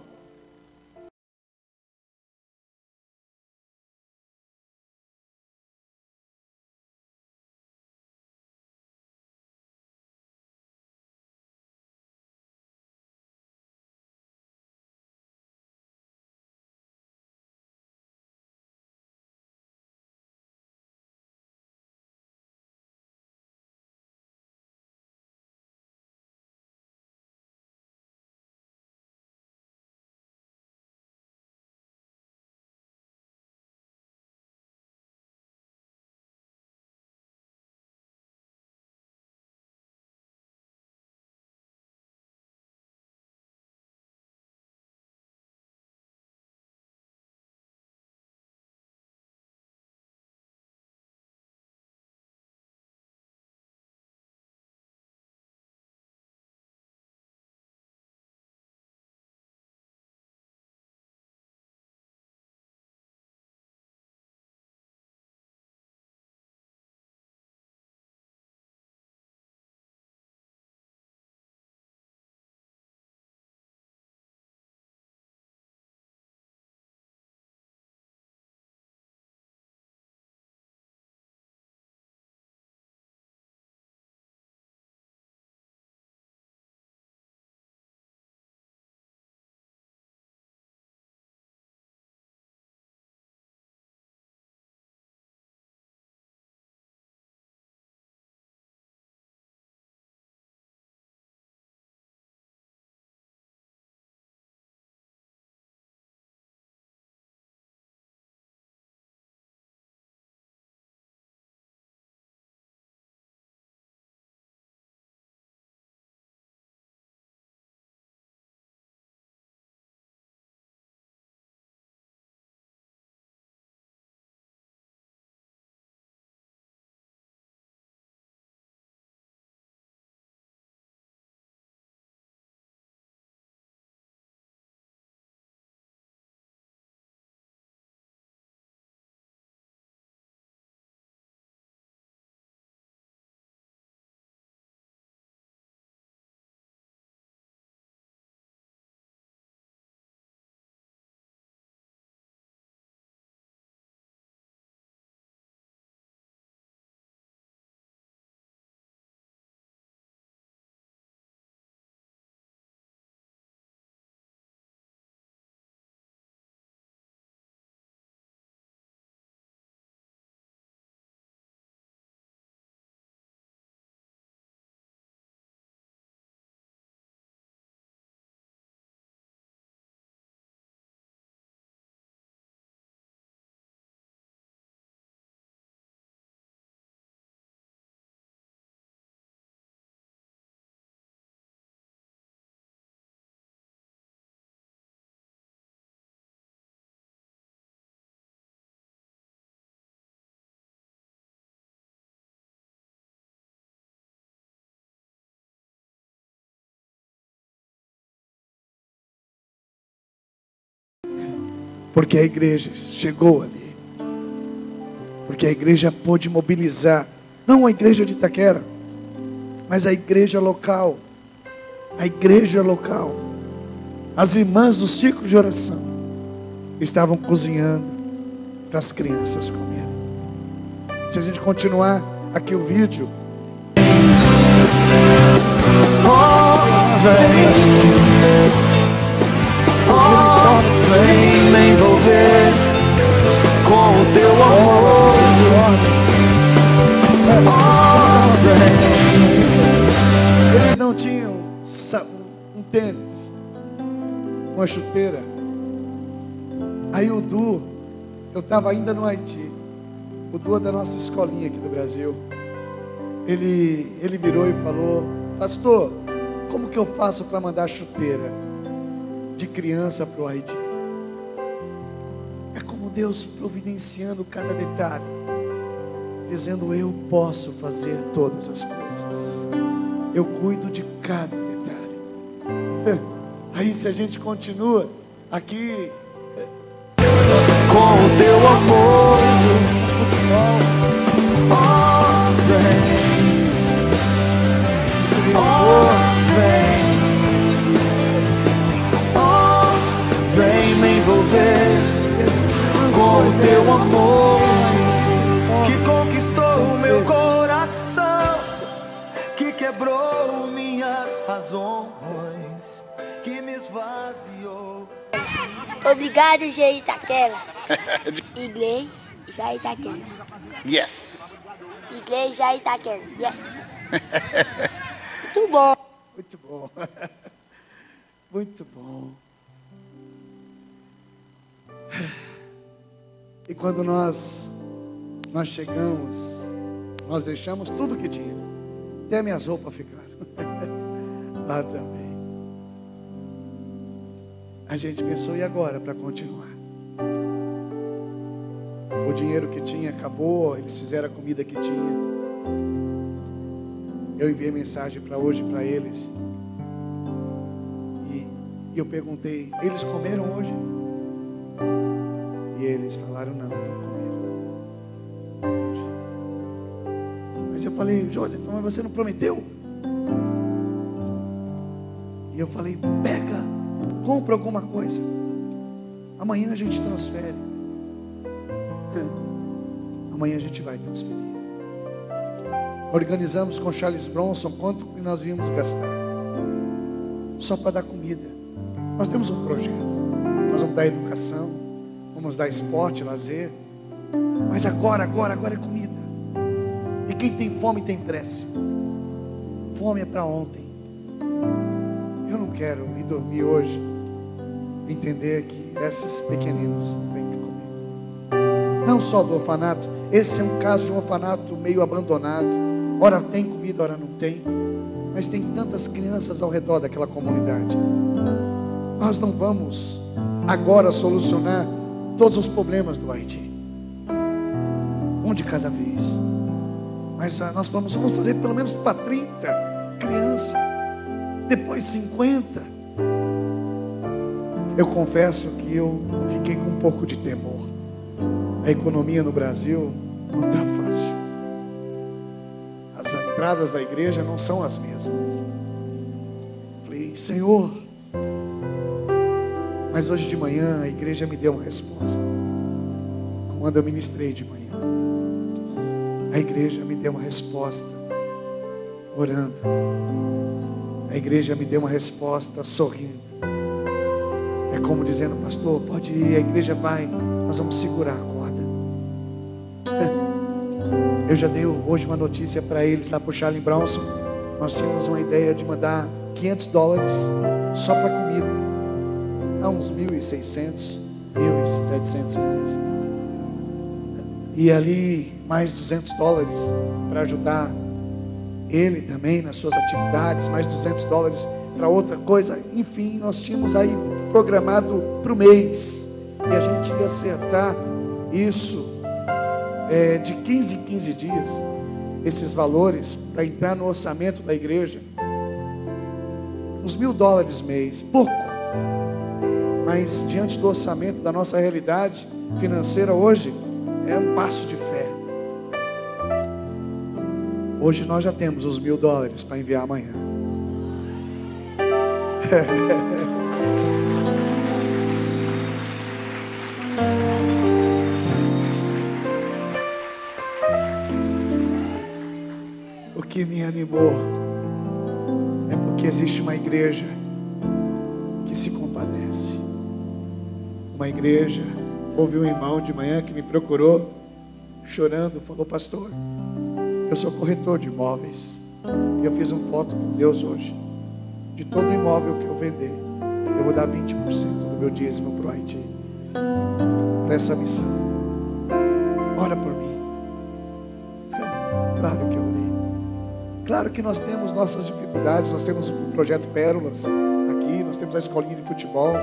Porque a igreja chegou ali. Porque a igreja pôde mobilizar, não a igreja de Itaquera, mas a igreja local. A igreja local. As irmãs do ciclo de oração estavam cozinhando para as crianças comerem. Se a gente continuar aqui o vídeo. Vem me envolver com o teu amor. Eles não tinham um tênis, uma chuteira. Aí o Du, eu estava ainda no Haiti, o Du é da nossa escolinha aqui do Brasil. Ele virou e falou: pastor, como que eu faço para mandar chuteira de criança para o Haiti? como Deus providenciando cada detalhe, dizendo: eu posso fazer todas as coisas, eu cuido de cada detalhe. Aí se a gente continua aqui com o teu amor, oh vem, oh vem, oh vem me envolver com o teu amor, que conquistou o meu coração, que quebrou minhas razões, que me esvaziou. Obrigado, Jair Itaquera. Igreja Jair Itaquera. Yes. Igreja Jair Itaquera. Yes. Muito bom. muito bom. Muito bom. E quando nós chegamos, nós deixamos tudo que tinha. Até minhas roupas ficaram lá também. A gente pensou: e agora para continuar? O dinheiro que tinha acabou, eles fizeram a comida que tinha. Eu enviei mensagem para hoje para eles. E eu perguntei: eles comeram hoje? E eles falaram: não comeram hoje. Mas eu falei: Joseph, mas você não prometeu? E eu falei: pega, compra alguma coisa, amanhã a gente transfere. Amanhã a gente vai transferir. Organizamos com Charles Bronson quanto que nós íamos gastar, só para dar comida. Nós temos um projeto. Nós vamos dar educação, vamos dar esporte, lazer. Mas agora é comida. E quem tem fome tem pressa. Fome é para ontem. Eu não quero ir dormir hoje entender que esses pequeninos não têm que comer. Não só do orfanato. Esse é um caso de um orfanato meio abandonado. Ora tem comida, ora não tem. Mas tem tantas crianças ao redor daquela comunidade. Nós não vamos agora solucionar todos os problemas do Haiti, um de cada vez. Mas nós vamos fazer pelo menos para 30 crianças, depois 50. Eu confesso que eu fiquei com um pouco de temor. A economia no Brasil não está fácil. As entradas da igreja não são as mesmas. Falei: Senhor. Mas hoje de manhã a igreja me deu uma resposta. Quando eu ministrei de manhã, a igreja me deu uma resposta orando. A igreja me deu uma resposta sorrindo. É como dizendo: pastor, pode ir, a igreja vai, nós vamos segurar a corda. Eu já dei hoje uma notícia para eles lá para o Charlie Bronson. Nós tínhamos uma ideia de mandar $500 só para comida. Há uns 1.600, 1.700 reais. E ali mais $200 para ajudar ele também nas suas atividades, mais $200 para outra coisa. Enfim, nós tínhamos aí programado para o mês. E a gente ia acertar isso de 15 em 15 dias. Esses valores para entrar no orçamento da igreja. Uns $1.000 mês, pouco. Mas diante do orçamento da nossa realidade financeira hoje, é um passo de fé. Hoje nós já temos os $1.000 para enviar amanhã. O que me animou é porque existe uma igreja que se compadece. Uma igreja. Houve um irmão de manhã que me procurou chorando, falou: pastor, eu sou corretor de imóveis, eu fiz uma foto com Deus hoje, de todo imóvel que eu vender, eu vou dar 20% do meu dízimo para o Haiti, para essa missão. Ora por mim. Claro que eu orei. Claro que nós temos nossas dificuldades. Nós temos o projeto Pérolas aqui, nós temos a escolinha de futebol,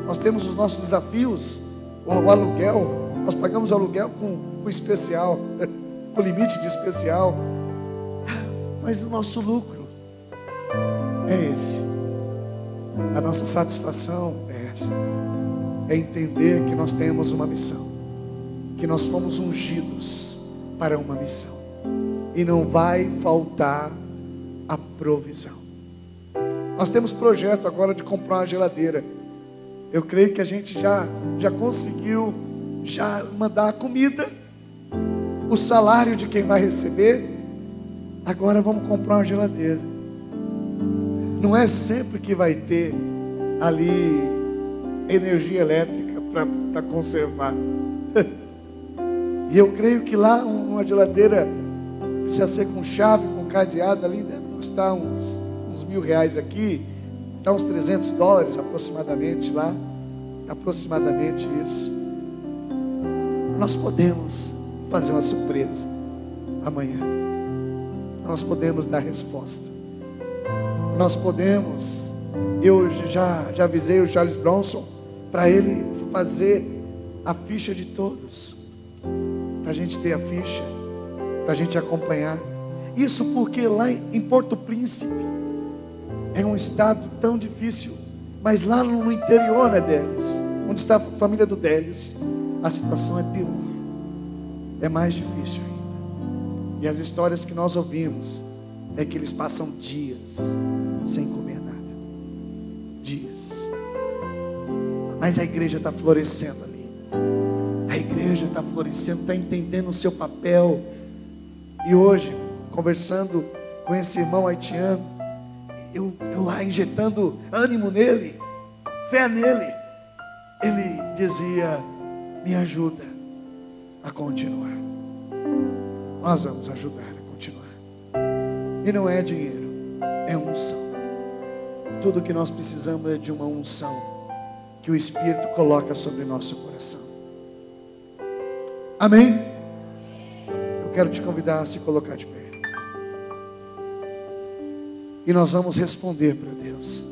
nós temos os nossos desafios, o aluguel. Nós pagamos aluguel com especial, com limite de especial. Mas o nosso lucro é esse. A nossa satisfação é essa. É entender que nós temos uma missão. Que nós fomos ungidos para uma missão. E não vai faltar a provisão. Nós temos projeto agora de comprar uma geladeira. Eu creio que a gente já conseguiu mandar a comida, o salário de quem vai receber. Agora vamos comprar uma geladeira. Não é sempre que vai ter ali energia elétrica para conservar. E eu creio que lá uma geladeira precisa ser com chave, com cadeado ali, deve custar uns R$1.000 aqui, dá uns $300 aproximadamente lá, aproximadamente isso. Nós podemos fazer uma surpresa amanhã. Nós podemos dar resposta. Nós podemos, eu já avisei o Charles Bronson para ele fazer a ficha de todos, para a gente ter a ficha, para a gente acompanhar. Isso porque lá em Porto Príncipe é um estado tão difícil, mas lá no interior, né, Délios, onde está a família do Délios, a situação é pior, é mais difícil ainda. E as histórias que nós ouvimos é que eles passam dias sem comer nada, dias. Mas a igreja está florescendo ali. A igreja está florescendo, está entendendo o seu papel. E hoje, conversando com esse irmão haitiano, eu lá injetando ânimo nele, fé nele, ele dizia: me ajuda a continuar. Nós vamos ajudar a continuar. E não é dinheiro, é unção. Tudo que nós precisamos é de uma unção que o Espírito coloca sobre nosso coração. Amém? Eu quero te convidar a se colocar de pé. E nós vamos responder para Deus.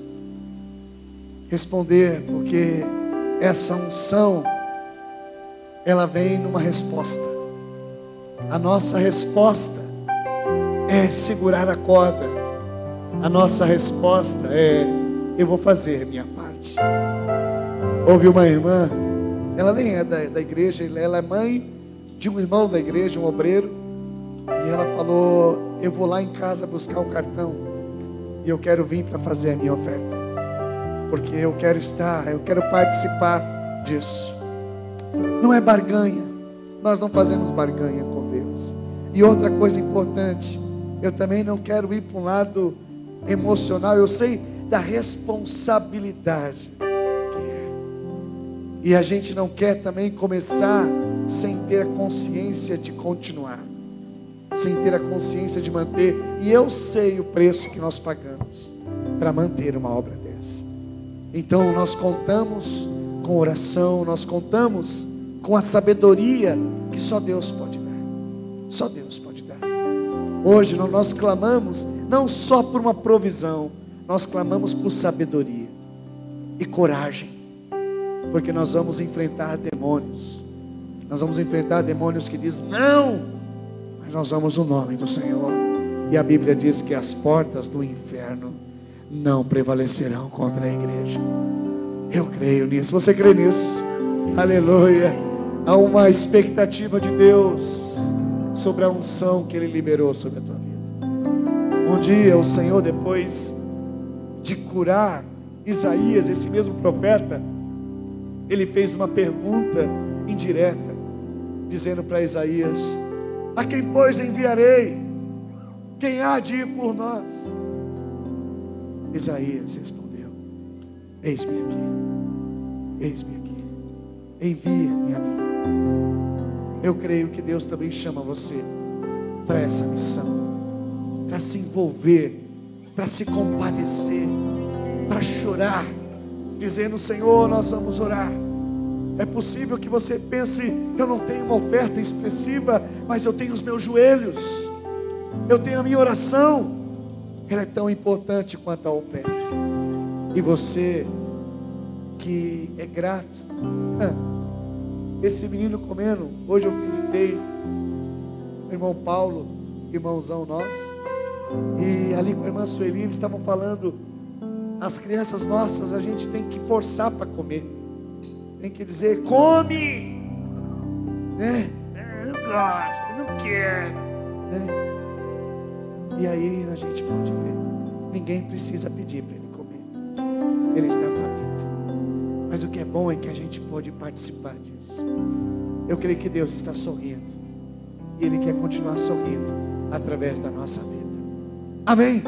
Responder porque essa unção, ela vem numa resposta. A nossa resposta é segurar a corda. A nossa resposta é: eu vou fazer a minha parte. Houve uma irmã, ela nem é da igreja, ela é mãe de um irmão da igreja, um obreiro. E ela falou: eu vou lá em casa buscar o cartão e eu quero vir para fazer a minha oferta, porque eu quero participar disso. Não é barganha, nós não fazemos barganha com Deus. E outra coisa importante, eu também não quero ir para um lado emocional. Eu sei da responsabilidade que é. E a gente não quer também começar sem ter a consciência de continuar, sem ter a consciência de manter. E eu sei o preço que nós pagamos para manter uma obra dessa. Então nós contamos com oração, nós contamos com a sabedoria que só Deus pode dar. Só Deus pode dar. Hoje nós clamamos não só por uma provisão, nós clamamos por sabedoria e coragem, porque nós vamos enfrentar demônios. Nós vamos enfrentar demônios que dizem não, mas nós vamos no nome do Senhor. E a Bíblia diz que as portas do inferno não prevalecerão contra a igreja. Eu creio nisso. Você crê nisso? Aleluia. Há uma expectativa de Deus sobre a unção que Ele liberou sobre a tua vida. Um dia o Senhor, depois de curar Isaías, esse mesmo profeta, Ele fez uma pergunta indireta, dizendo para Isaías: a quem pois enviarei? Quem há de ir por nós? Isaías respondeu: eis-me aqui, eis-me aqui, envia-me a mim. Eu creio que Deus também chama você para essa missão, para se envolver, para se compadecer, para chorar, dizendo: Senhor, nós vamos orar. É possível que você pense: eu não tenho uma oferta expressiva, mas eu tenho os meus joelhos, eu tenho a minha oração. Ela é tão importante quanto a oferta. E você que é grato, esse menino comendo. Hoje eu visitei o irmão Paulo, irmãozão nosso, e ali com a irmã Sueli, eles estavam falando, as crianças nossas, a gente tem que forçar para comer, tem que dizer, come, né? Não gosto, não quero, né? E aí a gente pode ver, ninguém precisa pedir para ele comer, ele está faminto. Mas o que é bom é que a gente pode participar disso. Eu creio que Deus está sorrindo, e Ele quer continuar sorrindo através da nossa vida. Amém?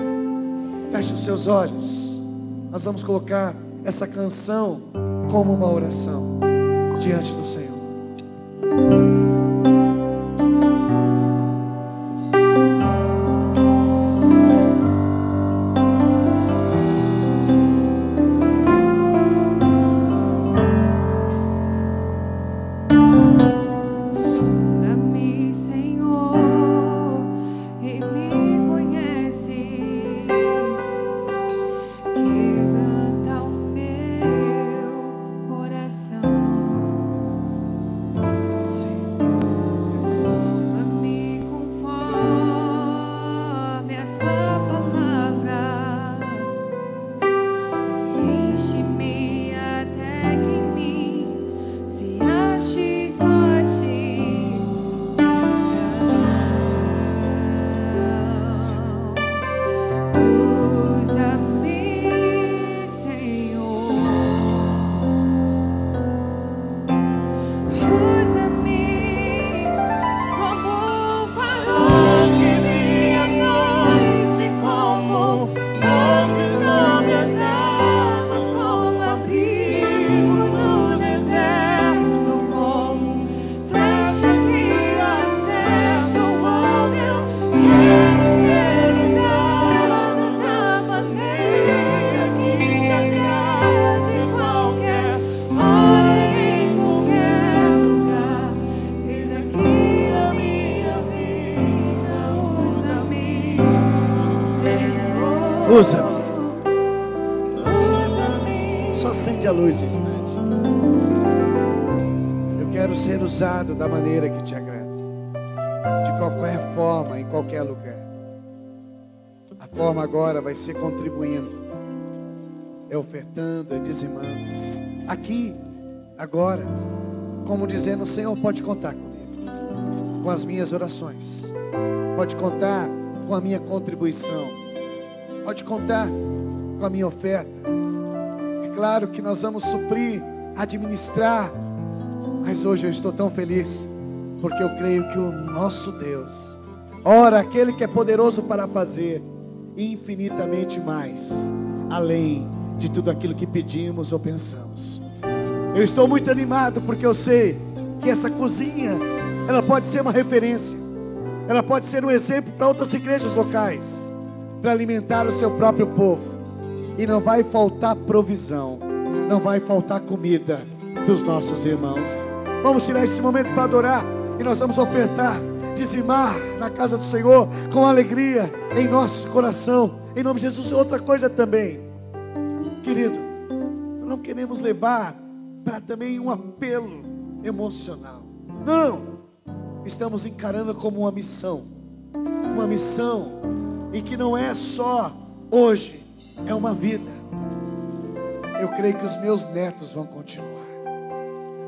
Feche os seus olhos. Nós vamos colocar essa canção como uma oração diante do Senhor. Usa-me. Só acende a luz um instante. Eu quero ser usado da maneira que te agrada, de qualquer forma, em qualquer lugar. A forma agora vai ser contribuindo, é ofertando, é dizimando. Aqui, agora, como dizendo, o Senhor pode contar comigo, com as minhas orações, pode contar com a minha contribuição, pode contar com a minha oferta. É claro que nós vamos suprir, administrar, mas hoje eu estou tão feliz, porque eu creio que o nosso Deus, ora, aquele que é poderoso para fazer infinitamente mais, além de tudo aquilo que pedimos ou pensamos. Eu estou muito animado, porque eu sei que essa cozinha, ela pode ser uma referência, ela pode ser um exemplo para outras igrejas locais, para alimentar o seu próprio povo, e não vai faltar provisão, não vai faltar comida dos nossos irmãos. Vamos tirar esse momento para adorar, e nós vamos ofertar, dizimar na casa do Senhor, com alegria em nosso coração, em nome de Jesus. Outra coisa também, querido, não queremos levar para também um apelo emocional, não, estamos encarando como uma missão, e que não é só hoje, é uma vida. Eu creio que os meus netos vão continuar.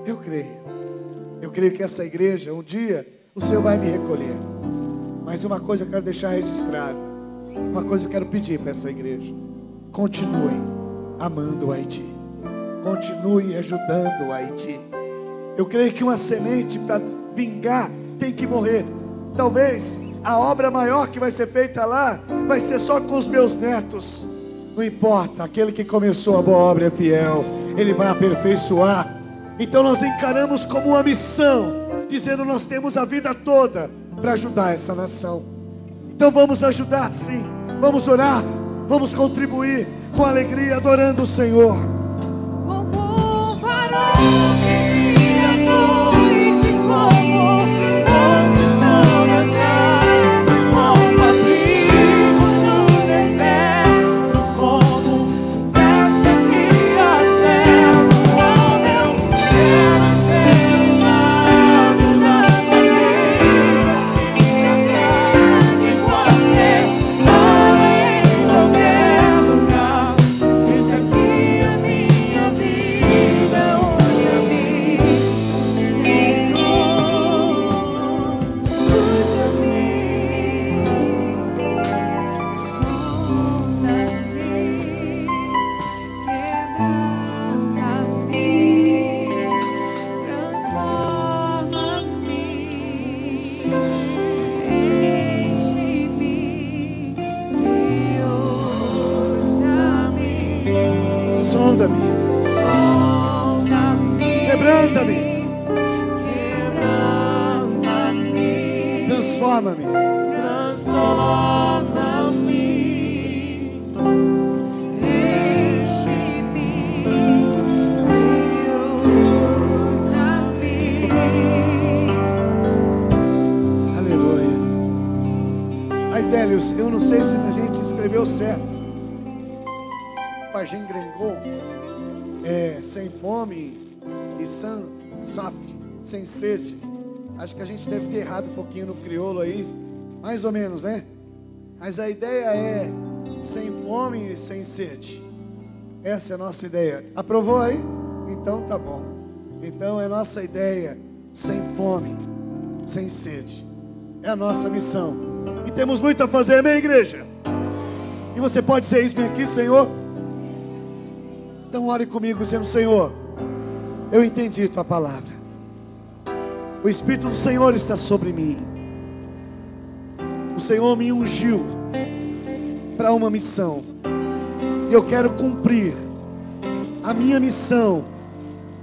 Eu creio que essa igreja, um dia, o Senhor vai me recolher. Mas uma coisa eu quero deixar registrada, uma coisa eu quero pedir para essa igreja: continue amando o Haiti, continue ajudando o Haiti. Eu creio que uma semente para vingar tem que morrer. Talvez a obra maior que vai ser feita lá vai ser só com os meus netos. Não importa, aquele que começou a boa obra é fiel, ele vai aperfeiçoar. Então nós encaramos como uma missão, dizendo: nós temos a vida toda para ajudar essa nação. Então vamos ajudar, sim, vamos orar, vamos contribuir com alegria, adorando o Senhor. Como um farol que brilha à noite, como onde sobre as águas, como abrigo no deserto, como flecha que acerta. Como eu quero ser uma Quebranta-me. Transforma-me. Enche-me e usa-me. Aleluia. Aí, Délios, eu não sei se a gente escreveu certo. Pagem Grengon é sem fome e saf, sem sede. Acho que a gente deve ter errado um pouquinho no crioulo aí, mais ou menos, né? Mas a ideia é sem fome e sem sede. Essa é a nossa ideia. Aprovou aí? Então tá bom. Então é nossa ideia, sem fome, sem sede. É a nossa missão. E temos muito a fazer, amém, igreja? E você pode dizer isso bem aqui, Senhor? Então ore comigo dizendo: Senhor, eu entendi tua palavra. O Espírito do Senhor está sobre mim. O Senhor me ungiu para uma missão. E eu quero cumprir a minha missão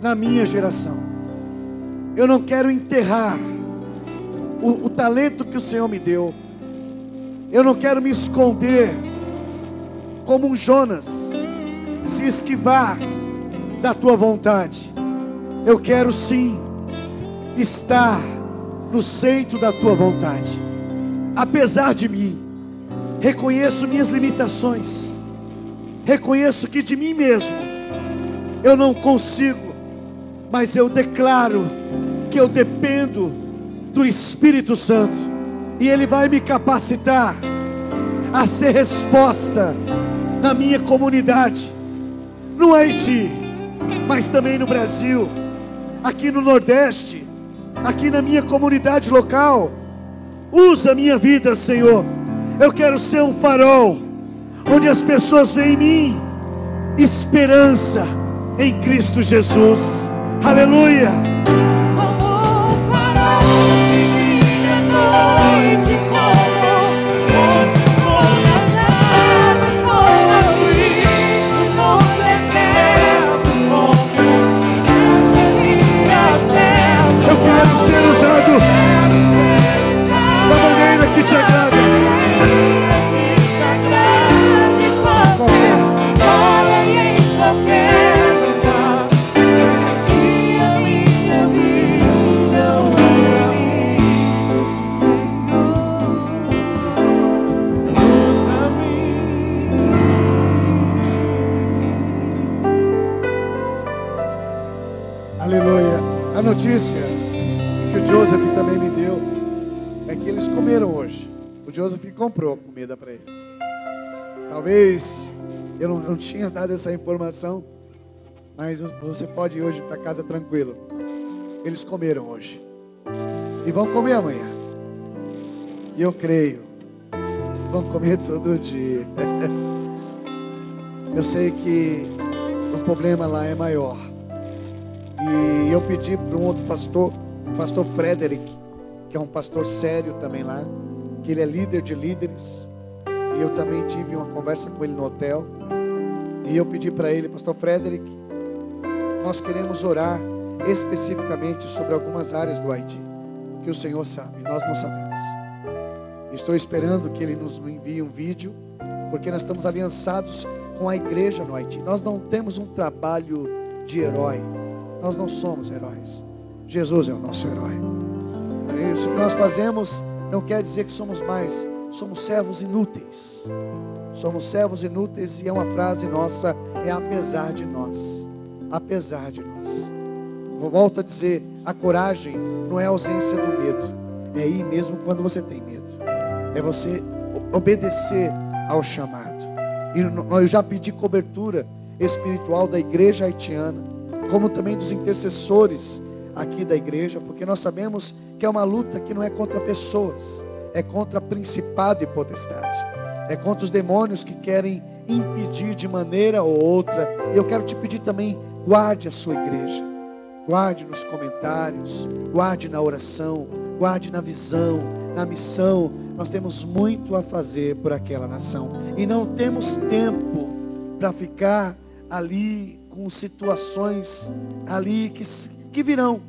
na minha geração. Eu não quero enterrar o talento que o Senhor me deu. Eu não quero me esconder como um Jonas, se esquivar da tua vontade. Eu quero sim estar no centro da tua vontade. Apesar de mim, reconheço minhas limitações, reconheço que de mim mesmo eu não consigo, mas eu declaro que eu dependo do Espírito Santo, e Ele vai me capacitar a ser resposta na minha comunidade, no Haiti, mas também no Brasil, aqui no Nordeste, aqui na minha comunidade local. Usa a minha vida, Senhor. Eu quero ser um farol, onde as pessoas veem em mim esperança em Cristo Jesus. Aleluia. Como um farol que brilha à noite, como onde o sol das águas vão abrir, o novo eterno, como enche-me céu. Eu quero ser usado da maneira que te agrada. Aleluia. A notícia que o Joseph também me deu é que eles comeram hoje. O Joseph comprou comida para eles. Talvez eu não tinha dado essa informação, mas você pode ir hoje para casa tranquilo. Eles comeram hoje e vão comer amanhã. E eu creio, vão comer todo dia. Eu sei que o problema lá é maior. E eu pedi para um outro pastor, o pastor Frederick, que é um pastor sério também lá, que ele é líder de líderes. E eu também tive uma conversa com ele no hotel. E eu pedi para ele: pastor Frederick, nós queremos orar especificamente sobre algumas áreas do Haiti, que o Senhor sabe, nós não sabemos. Estou esperando que ele nos envie um vídeo, porque nós estamos aliançados com a igreja no Haiti. Nós não temos um trabalho de herói. Nós não somos heróis. Jesus é o nosso herói. Isso que nós fazemos não quer dizer que somos mais. Somos servos inúteis. Somos servos inúteis, e é uma frase nossa, é apesar de nós. Apesar de nós. Volto a dizer, a coragem não é a ausência do medo. É ir mesmo quando você tem medo. É você obedecer ao chamado. E eu já pedi cobertura espiritual da igreja haitiana, como também dos intercessores aqui da igreja, porque nós sabemos que é uma luta que não é contra pessoas, é contra principado e potestade, é contra os demônios que querem impedir de maneira ou outra. Eu quero te pedir também, guarde a sua igreja, guarde nos comentários, guarde na oração, guarde na visão, na missão. Nós temos muito a fazer por aquela nação, e não temos tempo para ficar ali com situações ali que virão.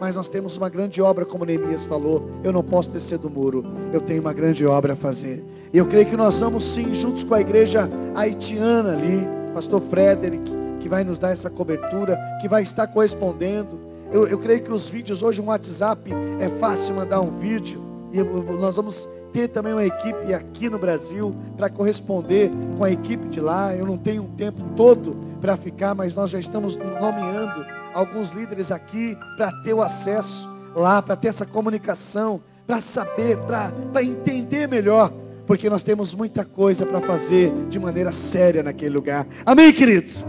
Mas nós temos uma grande obra, como Neemias falou. Eu não posso descer do muro, eu tenho uma grande obra a fazer. E eu creio que nós vamos sim, juntos com a igreja haitiana ali, pastor Frederick, que vai nos dar essa cobertura, que vai estar correspondendo. Eu creio que os vídeos hoje, um WhatsApp, é fácil mandar um vídeo. E nós vamos ter também uma equipe aqui no Brasil para corresponder com a equipe de lá. Eu não tenho um tempo todo para ficar, mas nós já estamos nomeando alguns líderes aqui para ter o acesso lá, para ter essa comunicação, para saber, para entender melhor, porque nós temos muita coisa para fazer de maneira séria naquele lugar. Amém, queridos?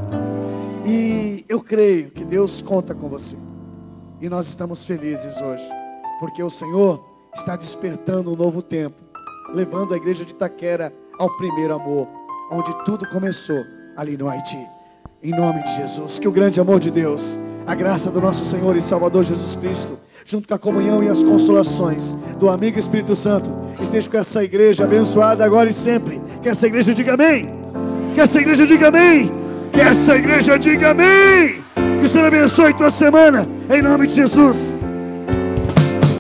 E eu creio que Deus conta com você. E nós estamos felizes hoje, porque o Senhor está despertando um novo tempo, levando a igreja de Itaquera ao primeiro amor, onde tudo começou, ali no Haiti. Em nome de Jesus, que o grande amor de Deus, a graça do nosso Senhor e Salvador Jesus Cristo, junto com a comunhão e as consolações do amigo Espírito Santo, esteja com essa igreja abençoada agora e sempre. Que essa igreja diga amém. Que essa igreja diga amém. Que essa igreja diga amém. Que o Senhor abençoe tua semana, em nome de Jesus.